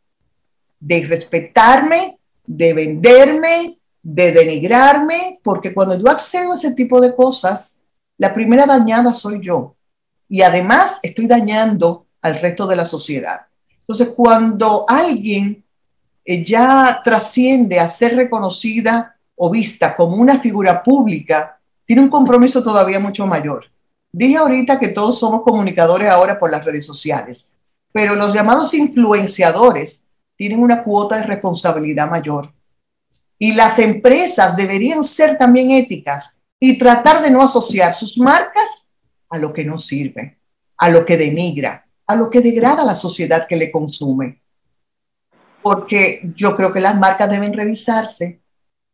de respetarme, de venderme, de denigrarme, porque cuando yo accedo a ese tipo de cosas, la primera dañada soy yo. Y además estoy dañando al resto de la sociedad. Entonces, cuando alguien ya trasciende a ser reconocida o vista como una figura pública, tiene un compromiso todavía mucho mayor. Dije ahorita que todos somos comunicadores ahora por las redes sociales, pero los llamados influenciadores tienen una cuota de responsabilidad mayor. Y las empresas deberían ser también éticas y tratar de no asociar sus marcas a lo que no sirve, a lo que denigra, a lo que degrada a la sociedad que le consume. Porque yo creo que las marcas deben revisarse,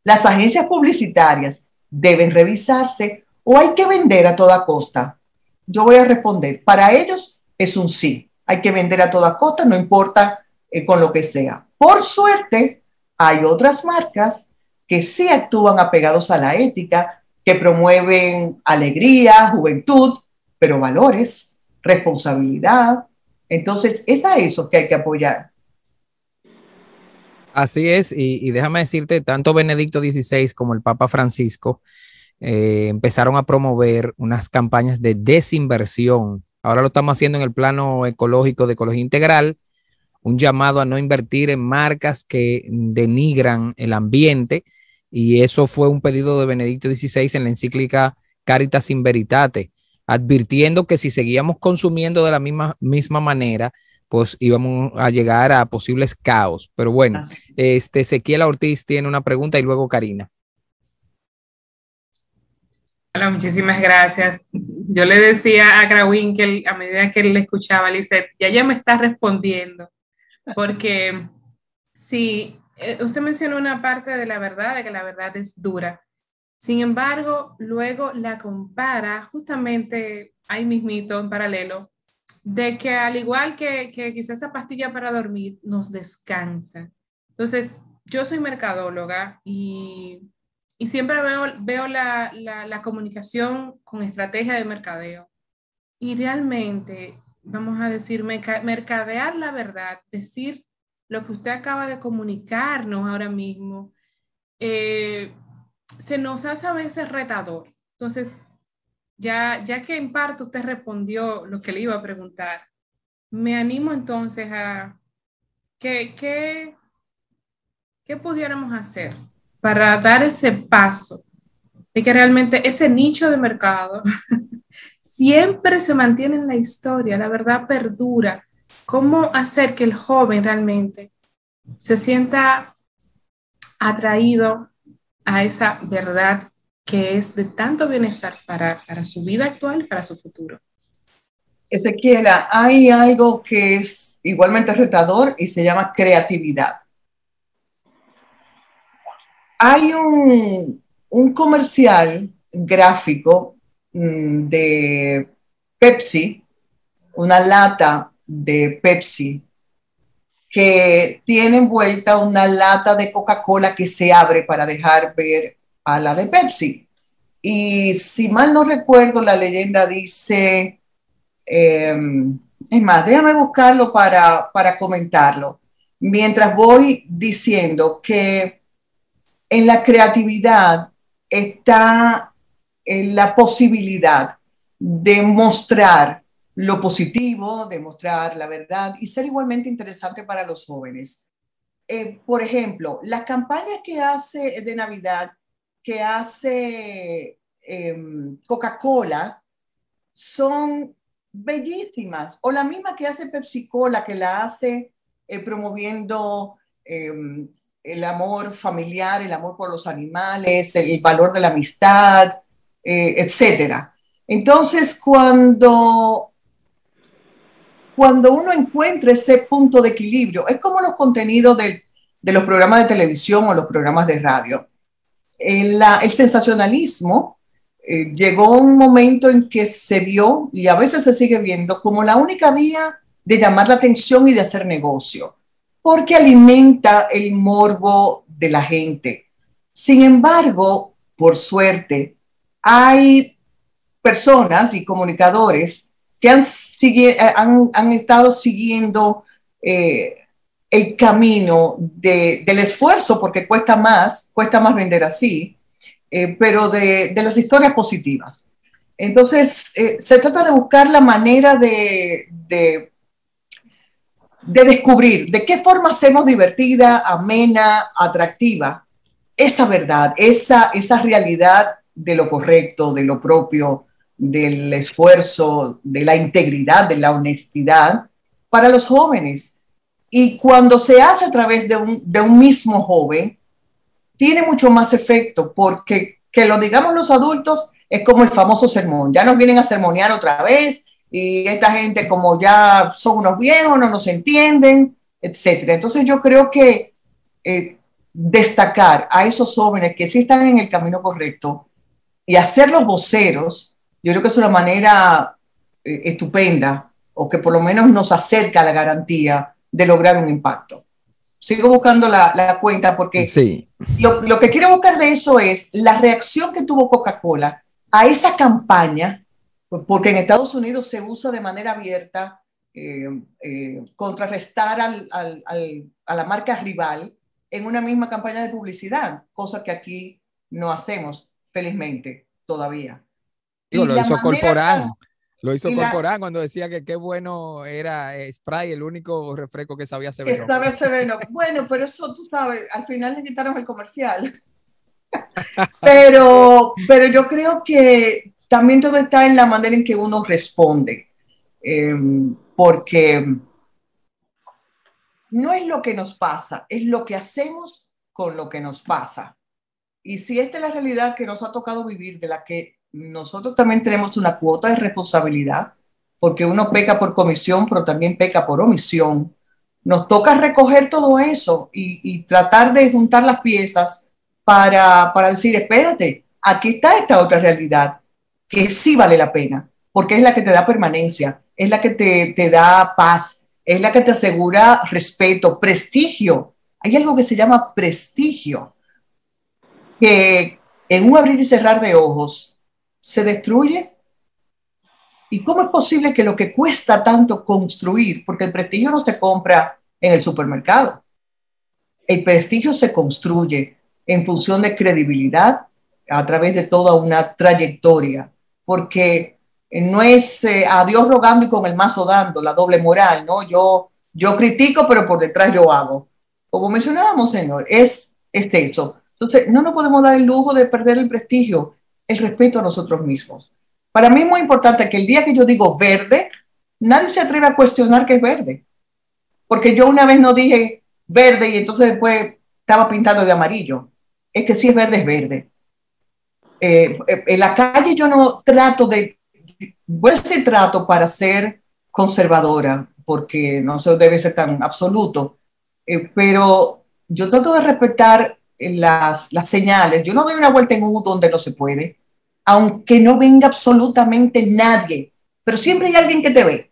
las agencias publicitarias deben revisarse o hay que vender a toda costa. Yo voy a responder, para ellos es un sí, hay que vender a toda costa, no importa con lo que sea. Por suerte, hay otras marcas que sí actúan apegados a la ética, que promueven alegría, juventud, pero valores, responsabilidad. Entonces, es a eso que hay que apoyar. Así es, y déjame decirte, tanto Benedicto XVI como el Papa Francisco empezaron a promover unas campañas de desinversión. Ahora lo estamos haciendo en el plano ecológico de ecología integral, un llamado a no invertir en marcas que denigran el ambiente, y eso fue un pedido de Benedicto XVI en la encíclica Caritas in Veritate, advirtiendo que si seguíamos consumiendo de la misma manera, pues íbamos a llegar a posibles caos. Pero bueno, Ezequiel Ortiz tiene una pregunta y luego Karina. Hola, muchísimas gracias. Yo le decía a Krawinkel, a medida que él le escuchaba, Lizeth, ya me está respondiendo, porque sí, usted mencionó una parte de la verdad, de que la verdad es dura. Sin embargo, luego la compara justamente ahí mismito, en paralelo, de que al igual que quizás esa pastilla para dormir nos descansa. Entonces, yo soy mercadóloga y siempre veo la comunicación con estrategia de mercadeo. Y realmente, vamos a decir, mercadear la verdad, decir lo que usted acaba de comunicarnos ahora mismo, se nos hace a veces retador. Entonces, ya que en parte usted respondió lo que le iba a preguntar, me animo entonces a ¿qué pudiéramos hacer para dar ese paso de que realmente ese nicho de mercado siempre se mantiene en la historia, la verdad perdura? ¿Cómo hacer que el joven realmente se sienta atraído a esa verdad que es de tanto bienestar para su vida actual y para su futuro? Ezequiela, hay algo que es igualmente retador y se llama creatividad. Hay un comercial gráfico de Pepsi, una lata de Pepsi, que tiene envuelta una lata de Coca-Cola que se abre para dejar ver a la de Pepsi. Y si mal no recuerdo, la leyenda dice, es más, déjame buscarlo para comentarlo, mientras voy diciendo que en la creatividad está en la posibilidad de mostrar lo positivo, de mostrar la verdad y ser igualmente interesante para los jóvenes. Por ejemplo, las campañas que hace de Navidad, que hace Coca-Cola, son bellísimas. O la misma que hace Pepsi Cola, que la hace promoviendo el amor familiar, el amor por los animales, el valor de la amistad, etcétera. Entonces, cuando uno encuentra ese punto de equilibrio, es como los contenidos de los programas de televisión o los programas de radio. El sensacionalismo llegó un momento en que se vio, y a veces se sigue viendo, como la única vía de llamar la atención y de hacer negocio, porque alimenta el morbo de la gente. Sin embargo, por suerte, hay personas y comunicadores que han estado siguiendo el camino del esfuerzo, porque cuesta más vender así, pero de las historias positivas. Entonces, se trata de buscar la manera de descubrir de qué forma hacemos divertida, amena, atractiva esa verdad, esa realidad de lo correcto, de lo propio, del esfuerzo, de la integridad, de la honestidad para los jóvenes. Y cuando se hace a través de un mismo joven, tiene mucho más efecto, porque que lo digamos los adultos es como el famoso sermón. Ya nos vienen a sermonear otra vez y esta gente como ya son unos viejos, no nos entienden, etcétera. Entonces yo creo que destacar a esos jóvenes que sí están en el camino correcto y hacerlos voceros, yo creo que es una manera estupenda, o que por lo menos nos acerca a la garantía de lograr un impacto. Sigo buscando la cuenta porque Sí. lo que quiero buscar de eso es la reacción que tuvo Coca-Cola a esa campaña, porque en Estados Unidos se usa de manera abierta contrarrestar a la marca rival en una misma campaña de publicidad, cosa que aquí no hacemos, felizmente, todavía. Digo, lo hizo Corporán. Lo hizo y Corporán cuando decía que qué bueno era Sprite, el único refresco que sabía Severo. Esta vez Severo. Bueno, pero eso tú sabes, al final le quitaron el comercial. pero yo creo que también todo está en la manera en que uno responde. Porque no es lo que nos pasa, es lo que hacemos con lo que nos pasa. Y si esta es la realidad que nos ha tocado vivir, de la que nosotros también tenemos una cuota de responsabilidad, porque uno peca por comisión, pero también peca por omisión, nos toca recoger todo eso y tratar de juntar las piezas para decir, espérate, aquí está esta otra realidad que sí vale la pena, porque es la que te da permanencia, es la que te da paz, es la que te asegura respeto, prestigio. Hay algo que se llama prestigio, que en un abrir y cerrar de ojos se destruye. ¿Y cómo es posible que lo que cuesta tanto construir, porque el prestigio no se compra en el supermercado, el prestigio se construye en función de credibilidad a través de toda una trayectoria, porque no es a Dios rogando y con el mazo dando, la doble moral, ¿no? Yo critico, pero por detrás yo hago. Como mencionábamos, señor, es eso. Entonces, no nos podemos dar el lujo de perder el prestigio, el respeto a nosotros mismos. Para mí es muy importante que el día que yo digo verde, nadie se atreve a cuestionar que es verde. Porque yo una vez no dije verde y entonces después estaba pintando de amarillo. Es que si es verde, es verde. En la calle yo no trato voy a decir trato para ser conservadora, porque no se debe ser tan absoluto, pero yo trato de respetar las señales. Yo no doy una vuelta en U donde no se puede, aunque no venga absolutamente nadie, pero siempre hay alguien que te ve.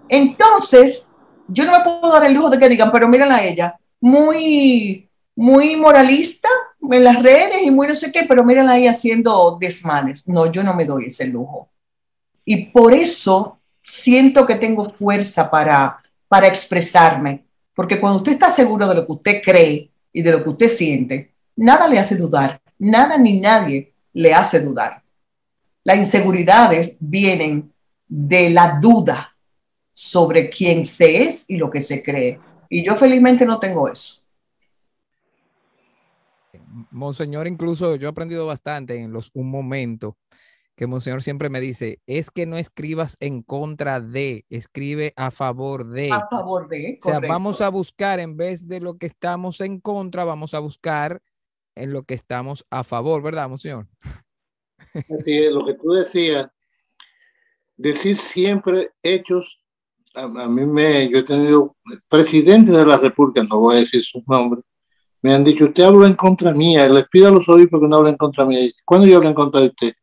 Entonces, yo no me puedo dar el lujo de que digan, pero mírala a ella, muy moralista en las redes y muy no sé qué, pero mírala ahí haciendo desmanes. No, yo no me doy ese lujo. Y por eso siento que tengo fuerza para expresarme, porque cuando usted está seguro de lo que usted cree y de lo que usted siente, nada le hace dudar, nada ni nadie le hace dudar. Las inseguridades vienen de la duda sobre quién se es y lo que se cree. Y yo felizmente no tengo eso. Monseñor, incluso yo he aprendido bastante en un momento que Monseñor siempre me dice, es que no escribas en contra de, escribe a favor de. A favor de, o sea, correcto. vamos a buscar en vez de lo que estamos en contra, vamos a buscar en lo que estamos a favor, ¿verdad, Monseñor? Así es, lo que tú decías, decir siempre hechos. Yo he tenido presidentes de la República, no voy a decir sus nombres, me han dicho, usted habló en contra mía, les pido a los obispos que no hablen en contra mía. ¿Cuándo yo hablo en contra de usted,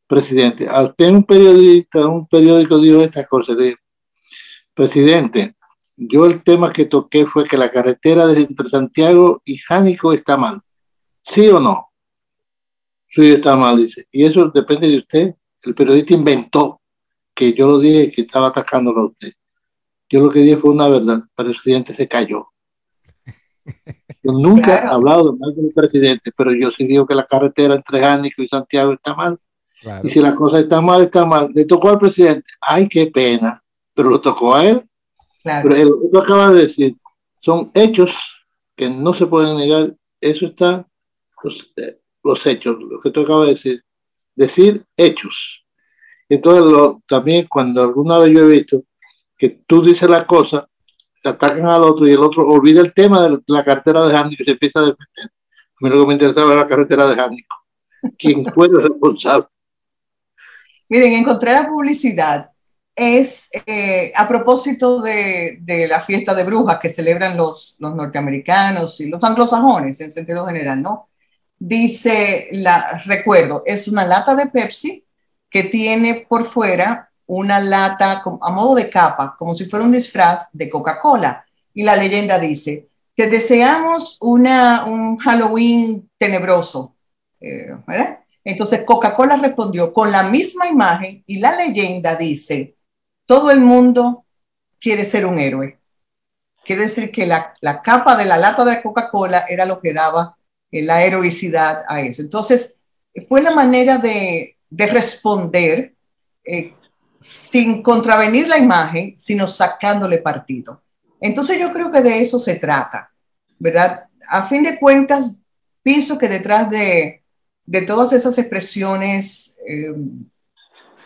presidente? A usted un periódico dijo estas cosas. Le dije, presidente, yo el tema que toqué fue que la carretera entre Santiago y Jánico está mal. ¿Sí o no? Sí, está mal, dice. Y eso depende de usted. El periodista inventó que yo lo dije que estaba atacándolo a usted. Yo lo que dije fue una verdad, pero el presidente se cayó. Yo nunca he hablado de mal del presidente, pero yo sí digo que la carretera entre Jánico y Santiago está mal. Claro. Y si la cosa está mal, está mal. Le tocó al presidente. Ay, qué pena. Pero lo tocó a él. Claro. Pero lo que tú acabas de decir son hechos que no se pueden negar. Eso está, los hechos, lo que tú acabas de decir hechos. Entonces, también cuando alguna vez yo he visto que tú dices la cosa, atacan al otro y el otro olvida el tema de la carretera de Jánico y se empieza a defender. A mí lo que me interesaba era la carretera de Jánico. ¿Quién fue el responsable? Miren, encontré la publicidad. Es a propósito de la fiesta de brujas que celebran los norteamericanos y los anglosajones en sentido general, ¿no? Dice, recuerdo, es una lata de Pepsi que tiene por fuera una lata a modo de capa, como si fuera un disfraz de Coca-Cola. Y la leyenda dice, te deseamos un Halloween tenebroso, ¿verdad? Entonces Coca-Cola respondió con la misma imagen y la leyenda dice, todo el mundo quiere ser un héroe. Quiere decir que la capa de la lata de Coca-Cola era lo que daba la heroicidad a eso. Entonces fue la manera de responder sin contravenir la imagen, sino sacándole partido. Entonces yo creo que de eso se trata, ¿verdad? A fin de cuentas, pienso que detrás de todas esas expresiones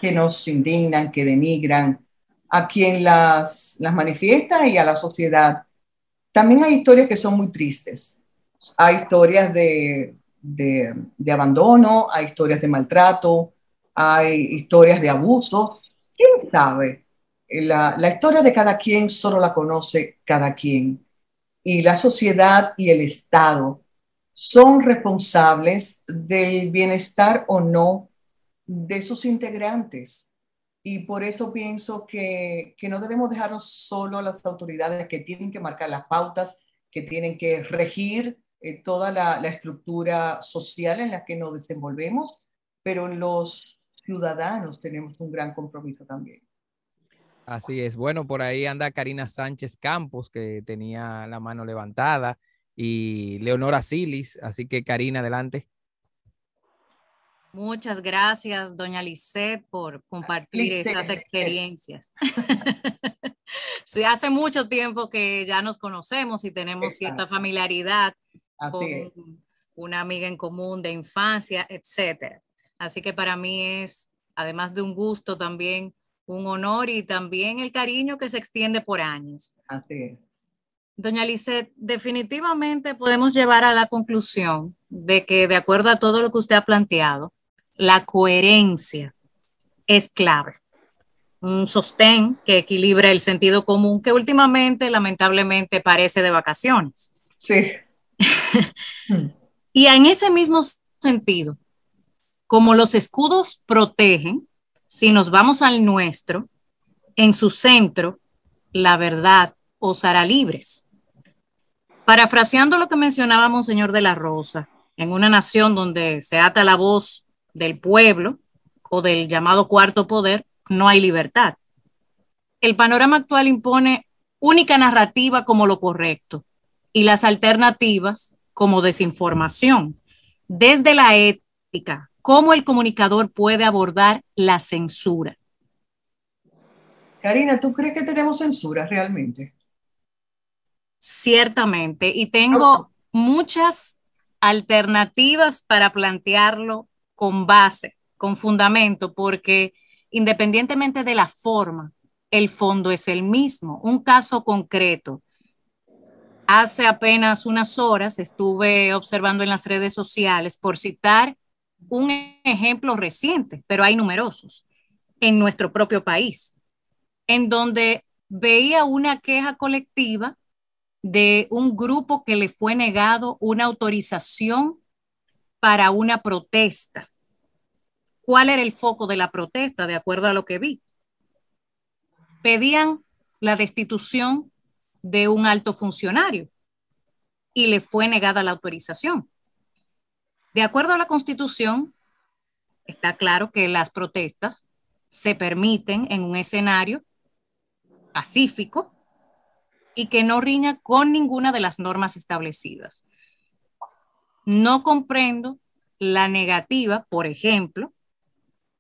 que nos indignan, que denigran a quien las manifiesta y a la sociedad, también hay historias que son muy tristes. Hay historias de abandono, hay historias de maltrato, hay historias de abuso. ¿Quién sabe? La historia de cada quien solo la conoce cada quien. Y la sociedad y el Estado son responsables del bienestar o no de sus integrantes. Y por eso pienso que no debemos dejarnos solo a las autoridades que tienen que marcar las pautas, que tienen que regir toda la estructura social en la que nos desenvolvemos, pero los ciudadanos tenemos un gran compromiso también. Así es. Bueno, por ahí anda Karina Sánchez Campos, que tenía la mano levantada, y Leonora Silis. Así que, Karina, adelante. Muchas gracias, doña Lisette, por compartir esas experiencias. Sí, hace mucho tiempo que ya nos conocemos y tenemos cierta familiaridad con una amiga en común de infancia, etcétera. Así que para mí es, además de un gusto, también un honor y también el cariño que se extiende por años. Así es. Doña Lisette, definitivamente podemos llevar a la conclusión de que, de acuerdo a todo lo que usted ha planteado, la coherencia es clave. Un sostén que equilibra el sentido común que últimamente, lamentablemente, parece de vacaciones. Sí. Y en ese mismo sentido, como los escudos protegen, si nos vamos al nuestro, en su centro, la verdad os hará libres. Parafraseando lo que mencionaba Monseñor de la Rosa, en una nación donde se ata la voz del pueblo o del llamado cuarto poder, no hay libertad. El panorama actual impone única narrativa como lo correcto y las alternativas como desinformación. Desde la ética, ¿cómo el comunicador puede abordar la censura? Karina, ¿tú crees que tenemos censura realmente? Ciertamente, y tengo muchas alternativas para plantearlo con base con fundamento, porque independientemente de la forma, el fondo es el mismo. Un caso concreto. Hace apenas unas horas estuve observando en las redes sociales, por citar un ejemplo reciente, pero hay numerosos, en nuestro propio país, en donde veía una queja colectiva de un grupo que le fue negado una autorización para una protesta. ¿Cuál era el foco de la protesta, de acuerdo a lo que vi? Pedían la destitución de un alto funcionario y le fue negada la autorización. De acuerdo a la Constitución, está claro que las protestas se permiten en un escenario pacífico y que no riña con ninguna de las normas establecidas. No comprendo la negativa, por ejemplo,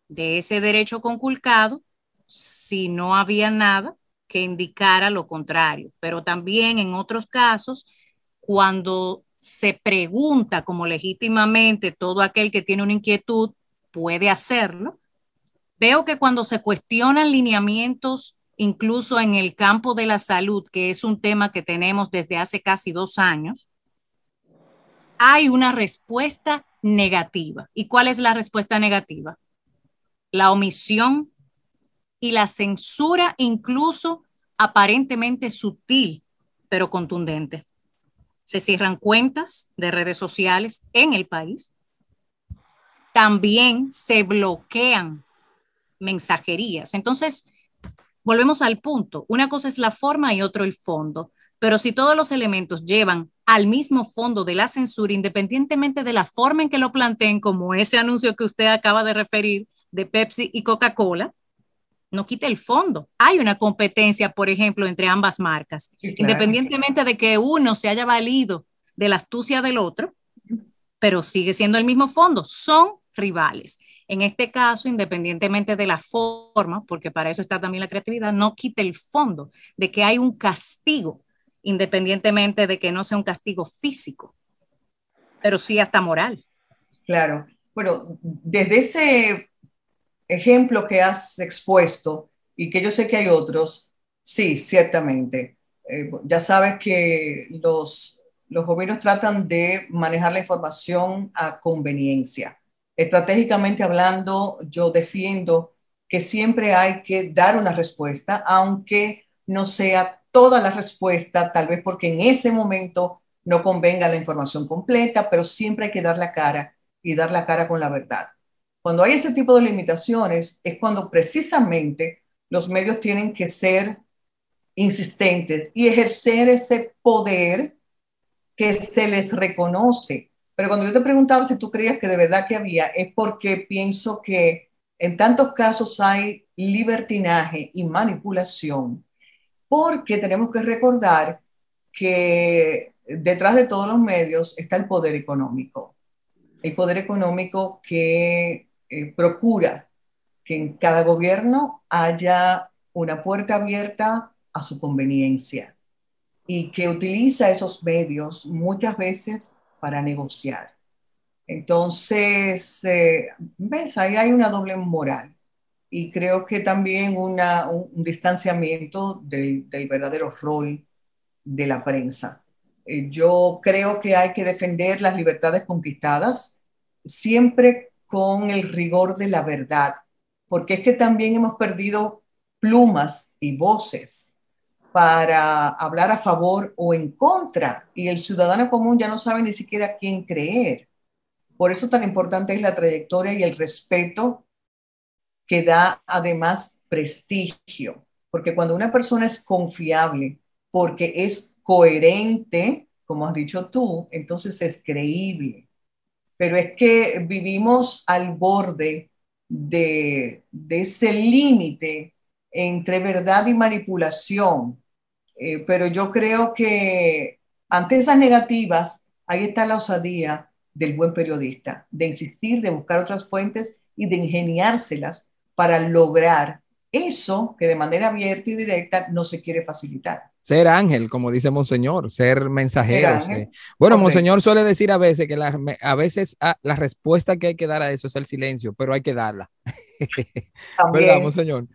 de ese derecho conculcado si no había nada que indicara lo contrario. Pero también en otros casos, cuando se pregunta como legítimamente todo aquel que tiene una inquietud puede hacerlo, veo que cuando se cuestionan lineamientos, incluso en el campo de la salud, que es un tema que tenemos desde hace casi 2 años, hay una respuesta negativa. ¿Y cuál es la respuesta negativa? La omisión y la censura, incluso aparentemente sutil, pero contundente. Se cierran cuentas de redes sociales en el país. También se bloquean mensajerías. Entonces, volvemos al punto. Una cosa es la forma y otro el fondo. Pero si todos los elementos llevan al mismo fondo de la censura, independientemente de la forma en que lo planteen, como ese anuncio que usted acaba de referir de Pepsi y Coca-Cola, no quita el fondo. Hay una competencia, por ejemplo, entre ambas marcas, Sí, claro. Independientemente de que uno se haya valido de la astucia del otro, pero sigue siendo el mismo fondo. Son rivales. En este caso, independientemente de la forma, porque para eso está también la creatividad, no quita el fondo de que hay un castigo, independientemente de que no sea un castigo físico, pero sí hasta moral. Claro. Bueno, desde ese ejemplo que has expuesto y que yo sé que hay otros, sí, ciertamente. Ya sabes que los gobiernos tratan de manejar la información a conveniencia. Estratégicamente hablando, yo defiendo que siempre hay que dar una respuesta, aunque no sea toda la respuesta, tal vez porque en ese momento no convenga la información completa, pero siempre hay que dar la cara y dar la cara con la verdad. Cuando hay ese tipo de limitaciones es cuando precisamente los medios tienen que ser insistentes y ejercer ese poder que se les reconoce. Pero cuando yo te preguntaba si tú creías que de verdad que había, es porque pienso que en tantos casos hay libertinaje y manipulación, porque tenemos que recordar que detrás de todos los medios está el poder económico que procura que en cada gobierno haya una puerta abierta a su conveniencia y que utiliza esos medios muchas veces para negociar. Entonces, ves, ahí hay una doble moral y creo que también un distanciamiento del verdadero rol de la prensa. Yo creo que hay que defender las libertades conquistadas siempre con el rigor de la verdad, porque es que también hemos perdido plumas y voces para hablar a favor o en contra, y el ciudadano común ya no sabe ni siquiera a quién creer. Por eso tan importante es la trayectoria y el respeto que da además prestigio, porque cuando una persona es confiable, porque es coherente, como has dicho tú, entonces es creíble. Pero es que vivimos al borde de ese límite entre verdad y manipulación. Pero yo creo que ante esas negativas, ahí está la osadía del buen periodista, de insistir, de buscar otras fuentes y de ingeniárselas para lograr eso que de manera abierta y directa no se quiere facilitar. ser ángel, como dice Monseñor, ser mensajeros. Bueno, Correcto. Monseñor suele decir a veces que a veces la respuesta que hay que dar a eso es el silencio, pero hay que darla. ¿Verdad, Monseñor?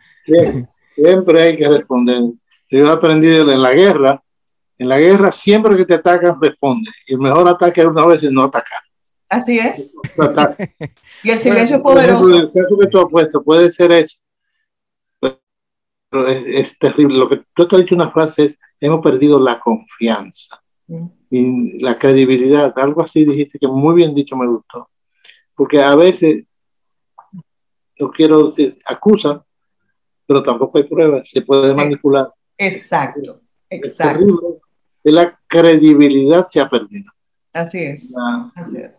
Siempre hay que responder. Yo he aprendido en la guerra siempre que te atacan, responde. Y el mejor ataque es una vez no atacar. Así es. No Y el silencio bueno, es poderoso. Por ejemplo, el caso que tú has puesto puede ser eso. Pero es terrible. Lo que tú te has dicho una frase es, hemos perdido la confianza y la credibilidad. Algo así dijiste que muy bien dicho, me gustó. Porque a veces, no quiero decir, acusan, pero tampoco hay pruebas, se puede manipular. Exacto, Es terrible. La credibilidad se ha perdido. Así es. Así es.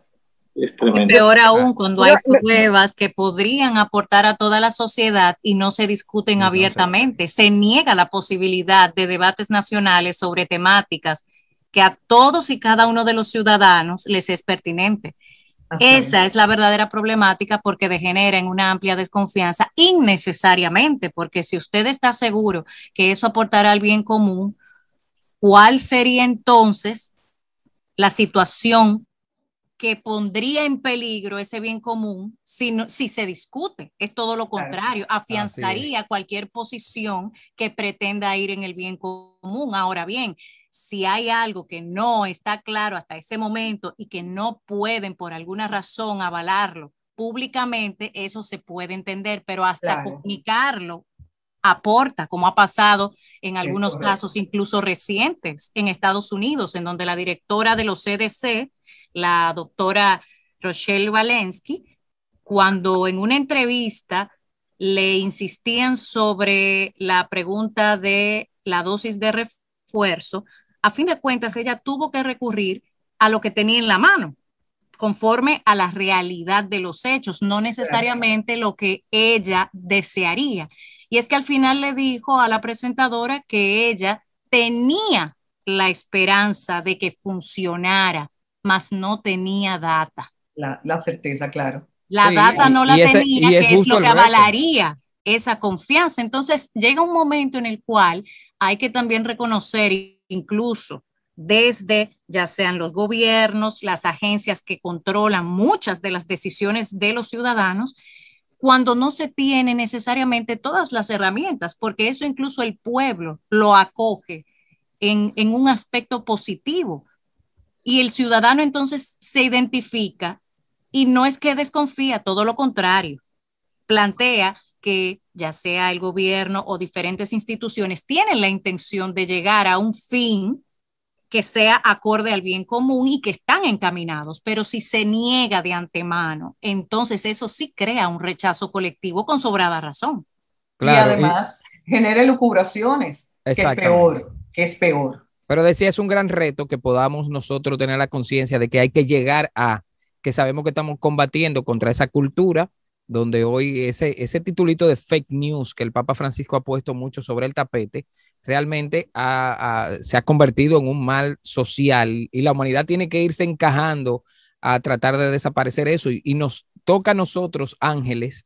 Es tremendo. Peor aún cuando hay pruebas que podrían aportar a toda la sociedad y no se discuten abiertamente. Se niega la posibilidad de debates nacionales sobre temáticas que a todos y cada uno de los ciudadanos les es pertinente. Esa es la verdadera problemática porque degenera en una amplia desconfianza innecesariamente, porque si usted está seguro que eso aportará al bien común, ¿cuál sería entonces la situación que pondría en peligro ese bien común si se discute? Es todo lo contrario, afianzaría cualquier posición que pretenda ir en el bien común. Ahora bien, si hay algo que no está claro hasta ese momento y que no pueden por alguna razón avalarlo públicamente, eso se puede entender, pero hasta comunicarlo aporta, como ha pasado en algunos casos incluso recientes en Estados Unidos, en donde la directora de los CDC, la doctora Rochelle Walensky, cuando en una entrevista le insistían sobre la pregunta de la dosis de refuerzo, a fin de cuentas ella tuvo que recurrir a lo que tenía en la mano, conforme a la realidad de los hechos, no necesariamente lo que ella desearía. Y es que al final le dijo a la presentadora que ella tenía la esperanza de que funcionara, mas no tenía data. La certeza, claro. La data no la tenía, que es lo que avalaría esa confianza. Entonces llega un momento en el cual hay que también reconocer, incluso desde ya sean los gobiernos, las agencias que controlan muchas de las decisiones de los ciudadanos, cuando no se tiene necesariamente todas las herramientas, porque eso incluso el pueblo lo acoge en un aspecto positivo. Y el ciudadano entonces se identifica y no es que desconfía, todo lo contrario, plantea que ya sea el gobierno o diferentes instituciones tienen la intención de llegar a un fin que sea acorde al bien común y que están encaminados, pero si se niega de antemano, entonces eso sí crea un rechazo colectivo con sobrada razón. Claro, y además genera elucubraciones, que es peor. Pero decía, es un gran reto que podamos nosotros tener la conciencia de que hay que llegar a, que sabemos que estamos combatiendo contra esa cultura, donde hoy ese titulito de fake news que el Papa Francisco ha puesto mucho sobre el tapete, realmente se ha convertido en un mal social y la humanidad tiene que irse encajando a tratar de desaparecer eso y nos toca a nosotros, ángeles,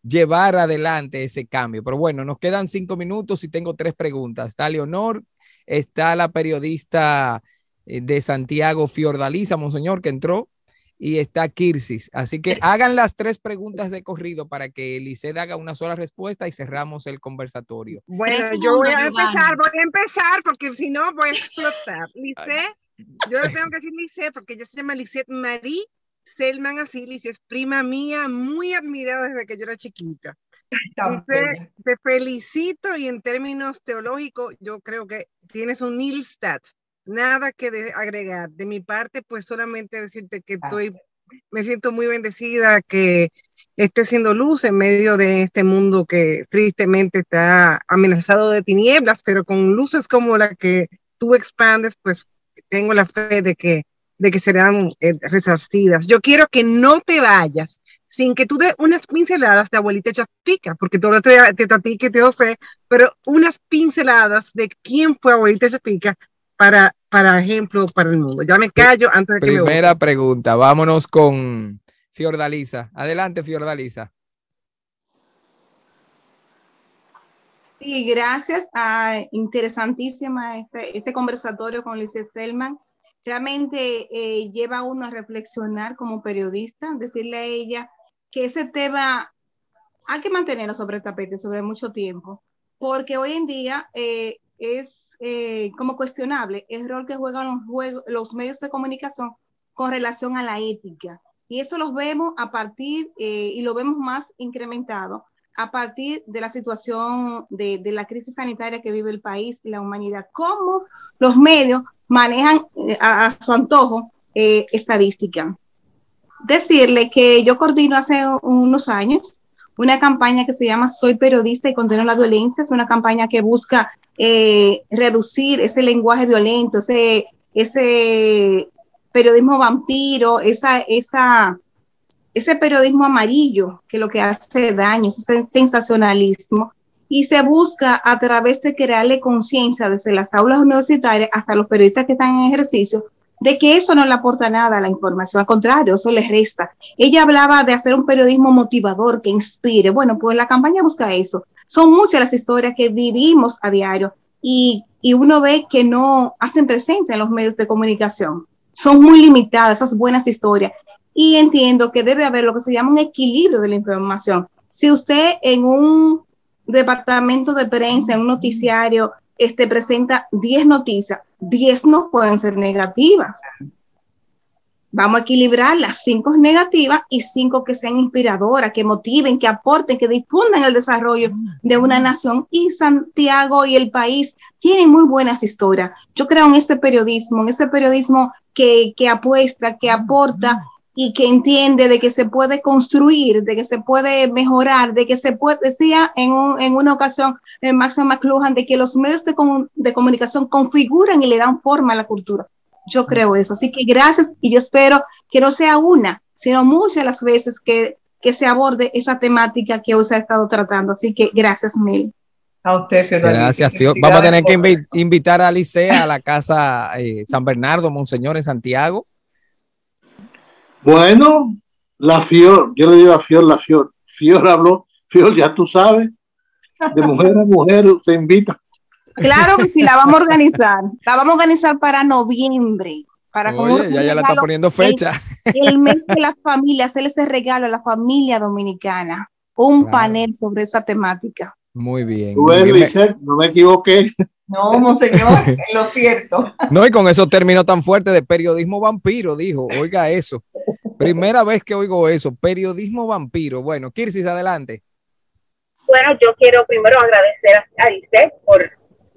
llevar adelante ese cambio. Pero bueno, nos quedan 5 minutos y tengo 3 preguntas. Está Leonor, está la periodista de Santiago Fiordaliza, Monseñor, que entró, y está Kirsis. Así que hagan las 3 preguntas de corrido para que Lisset haga una sola respuesta y cerramos el conversatorio. Bueno, yo voy a empezar porque si no voy a explotar. Lisset, yo le tengo que decir Lisset porque ella se llama Lisset Marie Selman Asilis, es prima mía, muy admirada desde que yo era chiquita. Lisset, te felicito y en términos teológicos yo creo que tienes un nil stat. Nada que agregar. De mi parte, pues solamente decirte que me siento muy bendecida que esté siendo luz en medio de este mundo que tristemente está amenazado de tinieblas, pero con luces como la que tú expandes, pues tengo la fe de que serán resarcidas. Yo quiero que no te vayas sin que tú des unas pinceladas de Abuelita Chapica, porque todo te tatique, te sé, pero unas pinceladas de quién fue Abuelita Chapica para ejemplo para el mundo. Ya me callo antes de que Primera pregunta, vámonos con Fiordaliza. Adelante, Fiordaliza. Sí, gracias a interesantísima este conversatorio con Lizeth Selman. Realmente lleva a uno a reflexionar como periodista, decirle a ella que ese tema hay que mantenerlo sobre el tapete sobre mucho tiempo, porque hoy en día es como cuestionable el rol que juegan los medios de comunicación con relación a la ética. Y eso lo vemos a partir, y lo vemos más incrementado, a partir de la situación de la crisis sanitaria que vive el país y la humanidad. Cómo los medios manejan a su antojo estadística. Decirle que yo coordino hace unos años una campaña que se llama Soy Periodista y Condeno la Violencia. Es una campaña que busca reducir ese lenguaje violento, ese periodismo vampiro, ese periodismo amarillo que lo que hace daño, ese sensacionalismo, y se busca a través de crearle conciencia desde las aulas universitarias hasta los periodistas que están en ejercicio, de que eso no le aporta nada a la información, al contrario, eso les resta. Ella hablaba de hacer un periodismo motivador que inspire. Bueno, pues la campaña busca eso. Son muchas las historias que vivimos a diario y uno ve que no hacen presencia en los medios de comunicación. Son muy limitadas esas buenas historias. Y entiendo que debe haber lo que se llama un equilibrio de la información. Si usted en un departamento de prensa, en un noticiario, presenta 10 noticias, 10 no pueden ser negativas. Vamos a equilibrar las 5 negativas y 5 que sean inspiradoras, que motiven, que aporten, que difundan el desarrollo de una nación. Y Santiago y el país tienen muy buenas historias. Yo creo en ese periodismo que apuesta, que aporta y que entiende de que se puede construir, de que se puede mejorar, de que se puede, decía en una ocasión el Máximo McLuhan, de que los medios de comunicación configuran y le dan forma a la cultura. Yo creo eso. Así que gracias, y yo espero que no sea una, sino muchas las veces que se aborde esa temática que hoy se ha estado tratando. Así que gracias, Mel. A usted, Fiordalicia. Gracias, Fio. Vamos a tener que invitar a Licea a la casa San Bernardo, Monseñor, en Santiago. Bueno, la Fior, yo le digo a Fior, la Fior. Fior habló, Fior, ya tú sabes, de mujer a mujer se invita. Claro que sí, la vamos a organizar. La vamos a organizar para noviembre. Oye, ya la está poniendo fecha. El mes de la familia, hacerle ese regalo a la familia dominicana. Un panel sobre esa temática. Muy bien. Bueno, Lizeth, no me equivoqué. No, monseñor, es lo cierto. No, y con esos términos tan fuertes de periodismo vampiro, dijo, oiga eso. Primera vez que oigo eso, periodismo vampiro. Bueno, Kirsis, adelante. Bueno, yo quiero primero agradecer a Lizeth por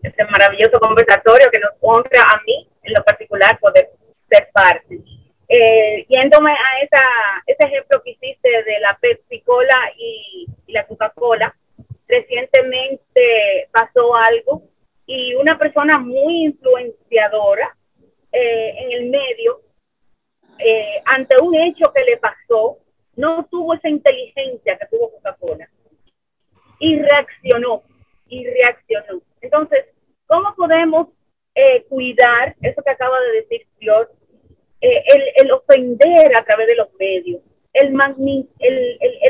este maravilloso conversatorio que nos honra a mí, en lo particular, poder ser parte. Yéndome a ese ejemplo que hiciste de la Pepsi Cola y la Coca-Cola, recientemente pasó algo y una persona muy influenciadora en el medio, ante un hecho que le pasó, no tuvo esa inteligencia que tuvo Coca-Cola y reaccionó. Entonces, ¿cómo podemos cuidar eso que acaba de decir Fior? El ofender a través de los medios, el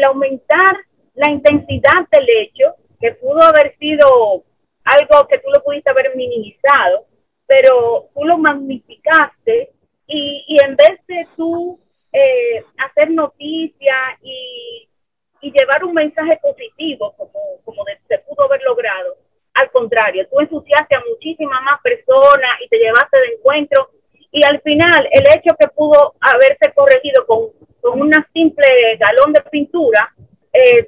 aumentar la intensidad del hecho, que pudo haber sido algo que tú lo pudiste haber minimizado, pero tú lo magnificaste y en vez de tú hacer noticia y llevar un mensaje positivo como se pudo haber logrado, al contrario, tú ensuciaste a muchísimas más personas y te llevaste de encuentro y al final el hecho que pudo haberse corregido con una simple galón de pintura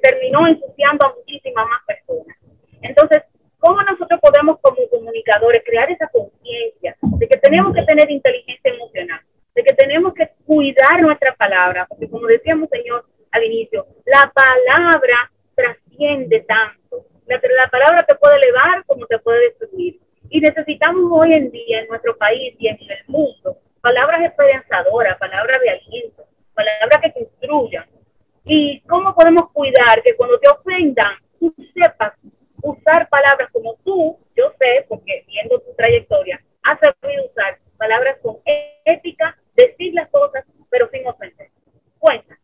terminó ensuciando a muchísimas más personas. Entonces, ¿cómo nosotros podemos como comunicadores crear esa conciencia de que tenemos que tener inteligencia emocional, de que tenemos que cuidar nuestra palabra? Porque como decíamos, señor, al inicio, la palabra trasciende tanto. La palabra te puede elevar como te puede destruir. Y necesitamos hoy en día en nuestro país y en el mundo palabras esperanzadoras, palabras de aliento, palabras que construyan. ¿Y cómo podemos cuidar que cuando te ofendan, tú sepas usar palabras como tú, yo sé, porque viendo tu trayectoria, has sabido usar palabras con ética, decir las cosas, pero sin ofender? Cuenta.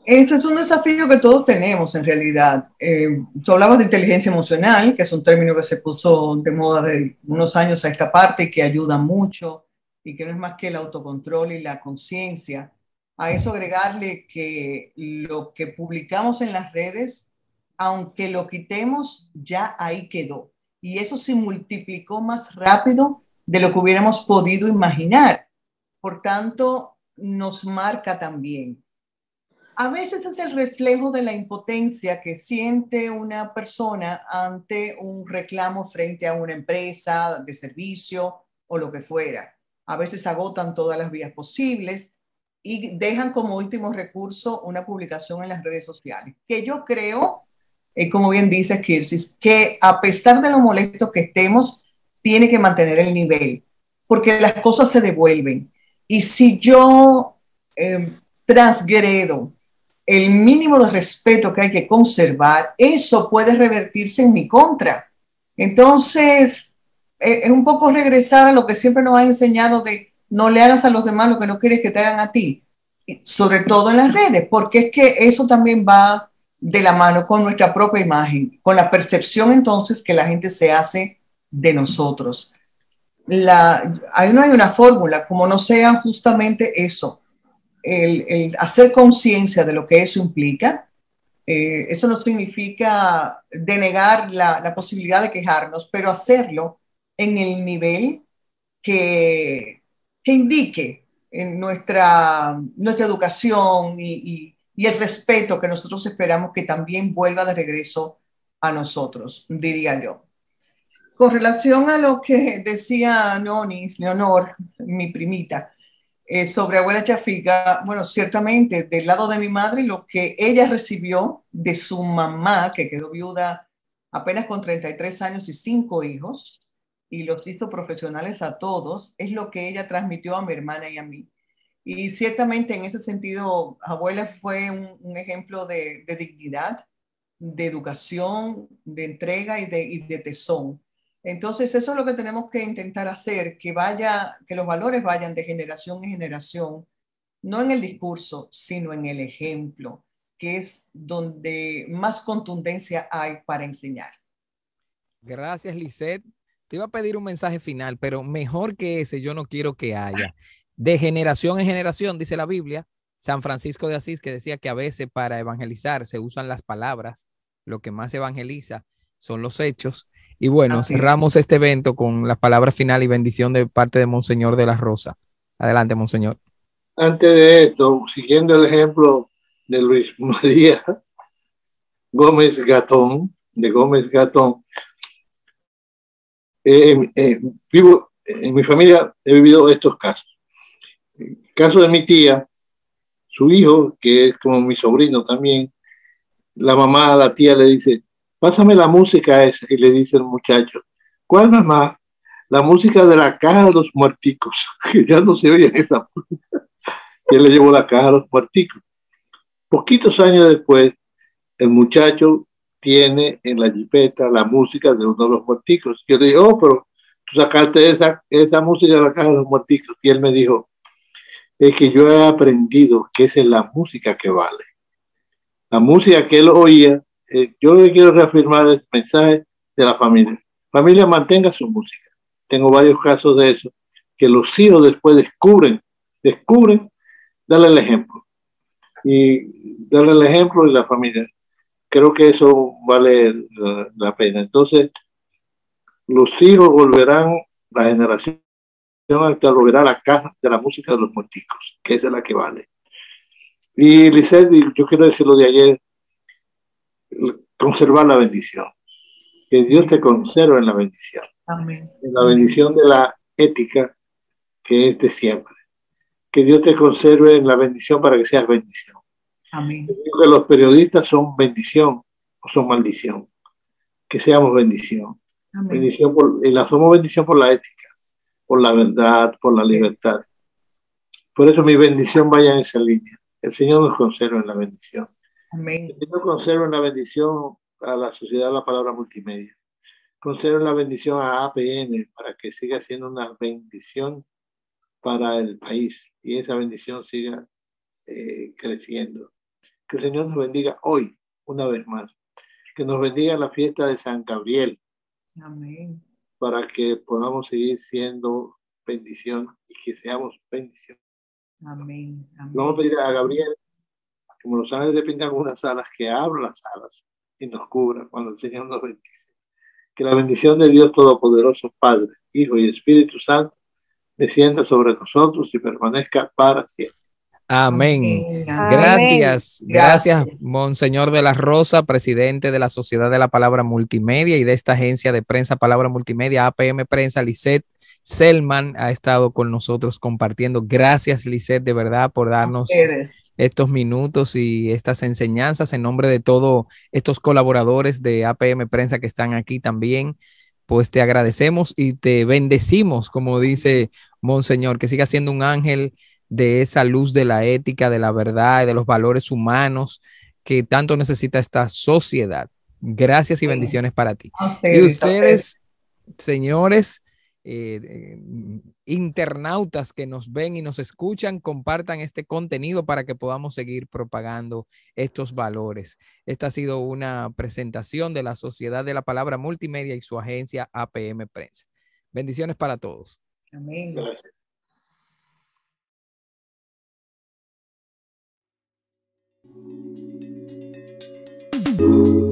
Ese es un desafío que todos tenemos en realidad. Tú hablabas de inteligencia emocional, que es un término que se puso de moda de unos años a esta parte y que ayuda mucho y que no es más que el autocontrol y la conciencia. A eso agregarle que lo que publicamos en las redes, aunque lo quitemos, ya ahí quedó. Y eso se multiplicó más rápido de lo que hubiéramos podido imaginar. Por tanto, nos marca también. A veces es el reflejo de la impotencia que siente una persona ante un reclamo frente a una empresa de servicio o lo que fuera. A veces agotan todas las vías posibles y dejan como último recurso una publicación en las redes sociales, que yo creo, como bien dice Kirsis, que a pesar de lo molestos que estemos, tiene que mantener el nivel, porque las cosas se devuelven. Y si yo transgredo el mínimo de respeto que hay que conservar, eso puede revertirse en mi contra. Entonces, es un poco regresar a lo que siempre nos ha enseñado de no le hagas a los demás lo que no quieres que te hagan a ti, sobre todo en las redes, porque es que eso también va de la mano con nuestra propia imagen, con la percepción entonces que la gente se hace de nosotros. Ahí no hay una fórmula, como no sea justamente eso, el hacer conciencia de lo que eso implica. Eso no significa denegar la posibilidad de quejarnos, pero hacerlo en el nivel que indique en nuestra educación y el respeto que nosotros esperamos que también vuelva de regreso a nosotros, diría yo. Con relación a lo que decía Leonor, mi primita, sobre abuela Chafica, bueno, ciertamente del lado de mi madre, lo que ella recibió de su mamá, que quedó viuda apenas con 33 años y 5 hijos, y los hizo profesionales a todos, es lo que ella transmitió a mi hermana y a mí. Y ciertamente en ese sentido, abuela fue un ejemplo de dignidad, de educación, de entrega y de tesón. Entonces, eso es lo que tenemos que intentar hacer, que los valores vayan de generación en generación, no en el discurso, sino en el ejemplo, que es donde más contundencia hay para enseñar. Gracias, Lisette. Te iba a pedir un mensaje final, pero mejor que ese yo no quiero que haya. De generación en generación, dice la Biblia, San Francisco de Asís, que decía que a veces para evangelizar se usan las palabras, lo que más evangeliza son los hechos. Y bueno, cerramos este evento con las palabras final y bendición de parte de Monseñor de la Rosa. Adelante, Monseñor. Antes de esto, siguiendo el ejemplo de Luis María Gómez Gatón, vivo en mi familia, he vivido estos casos. El caso de mi tía, su hijo, que es como mi sobrino también, la mamá a la tía le dice, pásame la música esa, y le dice el muchacho, ¿cuál mamá? La música de la caja de los muerticos, que ya no se oye esa música. Y él le llevó la caja de los muerticos. Poquitos años después, el muchacho tiene en la jipeta la música de uno de los muerticos. Yo le digo, pero tú sacaste esa música de la caja de los muerticos. Y él me dijo, es que yo he aprendido que esa es la música que vale. La música que él oía, yo le quiero reafirmar el mensaje de la familia. Familia, mantenga su música. Tengo varios casos de eso, que los hijos después descubren, darle el ejemplo. Y darle el ejemplo y la familia. Creo que eso vale la pena. Entonces, los hijos volverán, la generación actual volverá a la casa de la música de los muerticos, que esa es la que vale. Y Lisette, yo quiero decir lo de ayer, conservar la bendición. Que Dios te conserve en la bendición. Amén. En la bendición de la ética que es de siempre. Que Dios te conserve en la bendición para que seas bendición. Amén. Que los periodistas son bendición o son maldición. Que seamos bendición. Amén. Bendición somos bendición por la ética, por la verdad, por la libertad. Por eso mi bendición vaya en esa línea. El Señor nos conserve en la bendición. Amén. El Señor conserve en la bendición a la sociedad la palabra multimedia. Conserve la bendición a APN para que siga siendo una bendición para el país y esa bendición siga creciendo. Que el Señor nos bendiga hoy, una vez más. Que nos bendiga la fiesta de San Gabriel. Amén. Para que podamos seguir siendo bendición y que seamos bendición. Amén. Amén. Vamos a pedir a Gabriel, como los ángeles dependen de unas alas, que abra las alas y nos cubra cuando el Señor nos bendice. Que la bendición de Dios Todopoderoso, Padre, Hijo y Espíritu Santo, descienda sobre nosotros y permanezca para siempre. Amén. Amén. Gracias, Monseñor de la Rosa, presidente de la Sociedad de la Palabra Multimedia y de esta agencia de prensa Palabra Multimedia, APM Prensa. Lisette Selman ha estado con nosotros compartiendo. Gracias, Lisette, de verdad, por darnos estos minutos y estas enseñanzas en nombre de todos estos colaboradores de APM Prensa que están aquí también. Pues te agradecemos y te bendecimos, como dice Monseñor, que siga siendo un ángel de esa luz de la ética, de la verdad y de los valores humanos que tanto necesita esta sociedad. Gracias y bendiciones para ti. Y ustedes, señores, internautas que nos ven y nos escuchan, compartan este contenido para que podamos seguir propagando estos valores. Esta ha sido una presentación de la Sociedad de la Palabra Multimedia y su agencia APM Prensa. Bendiciones para todos. Amén. Gracias. Thank you.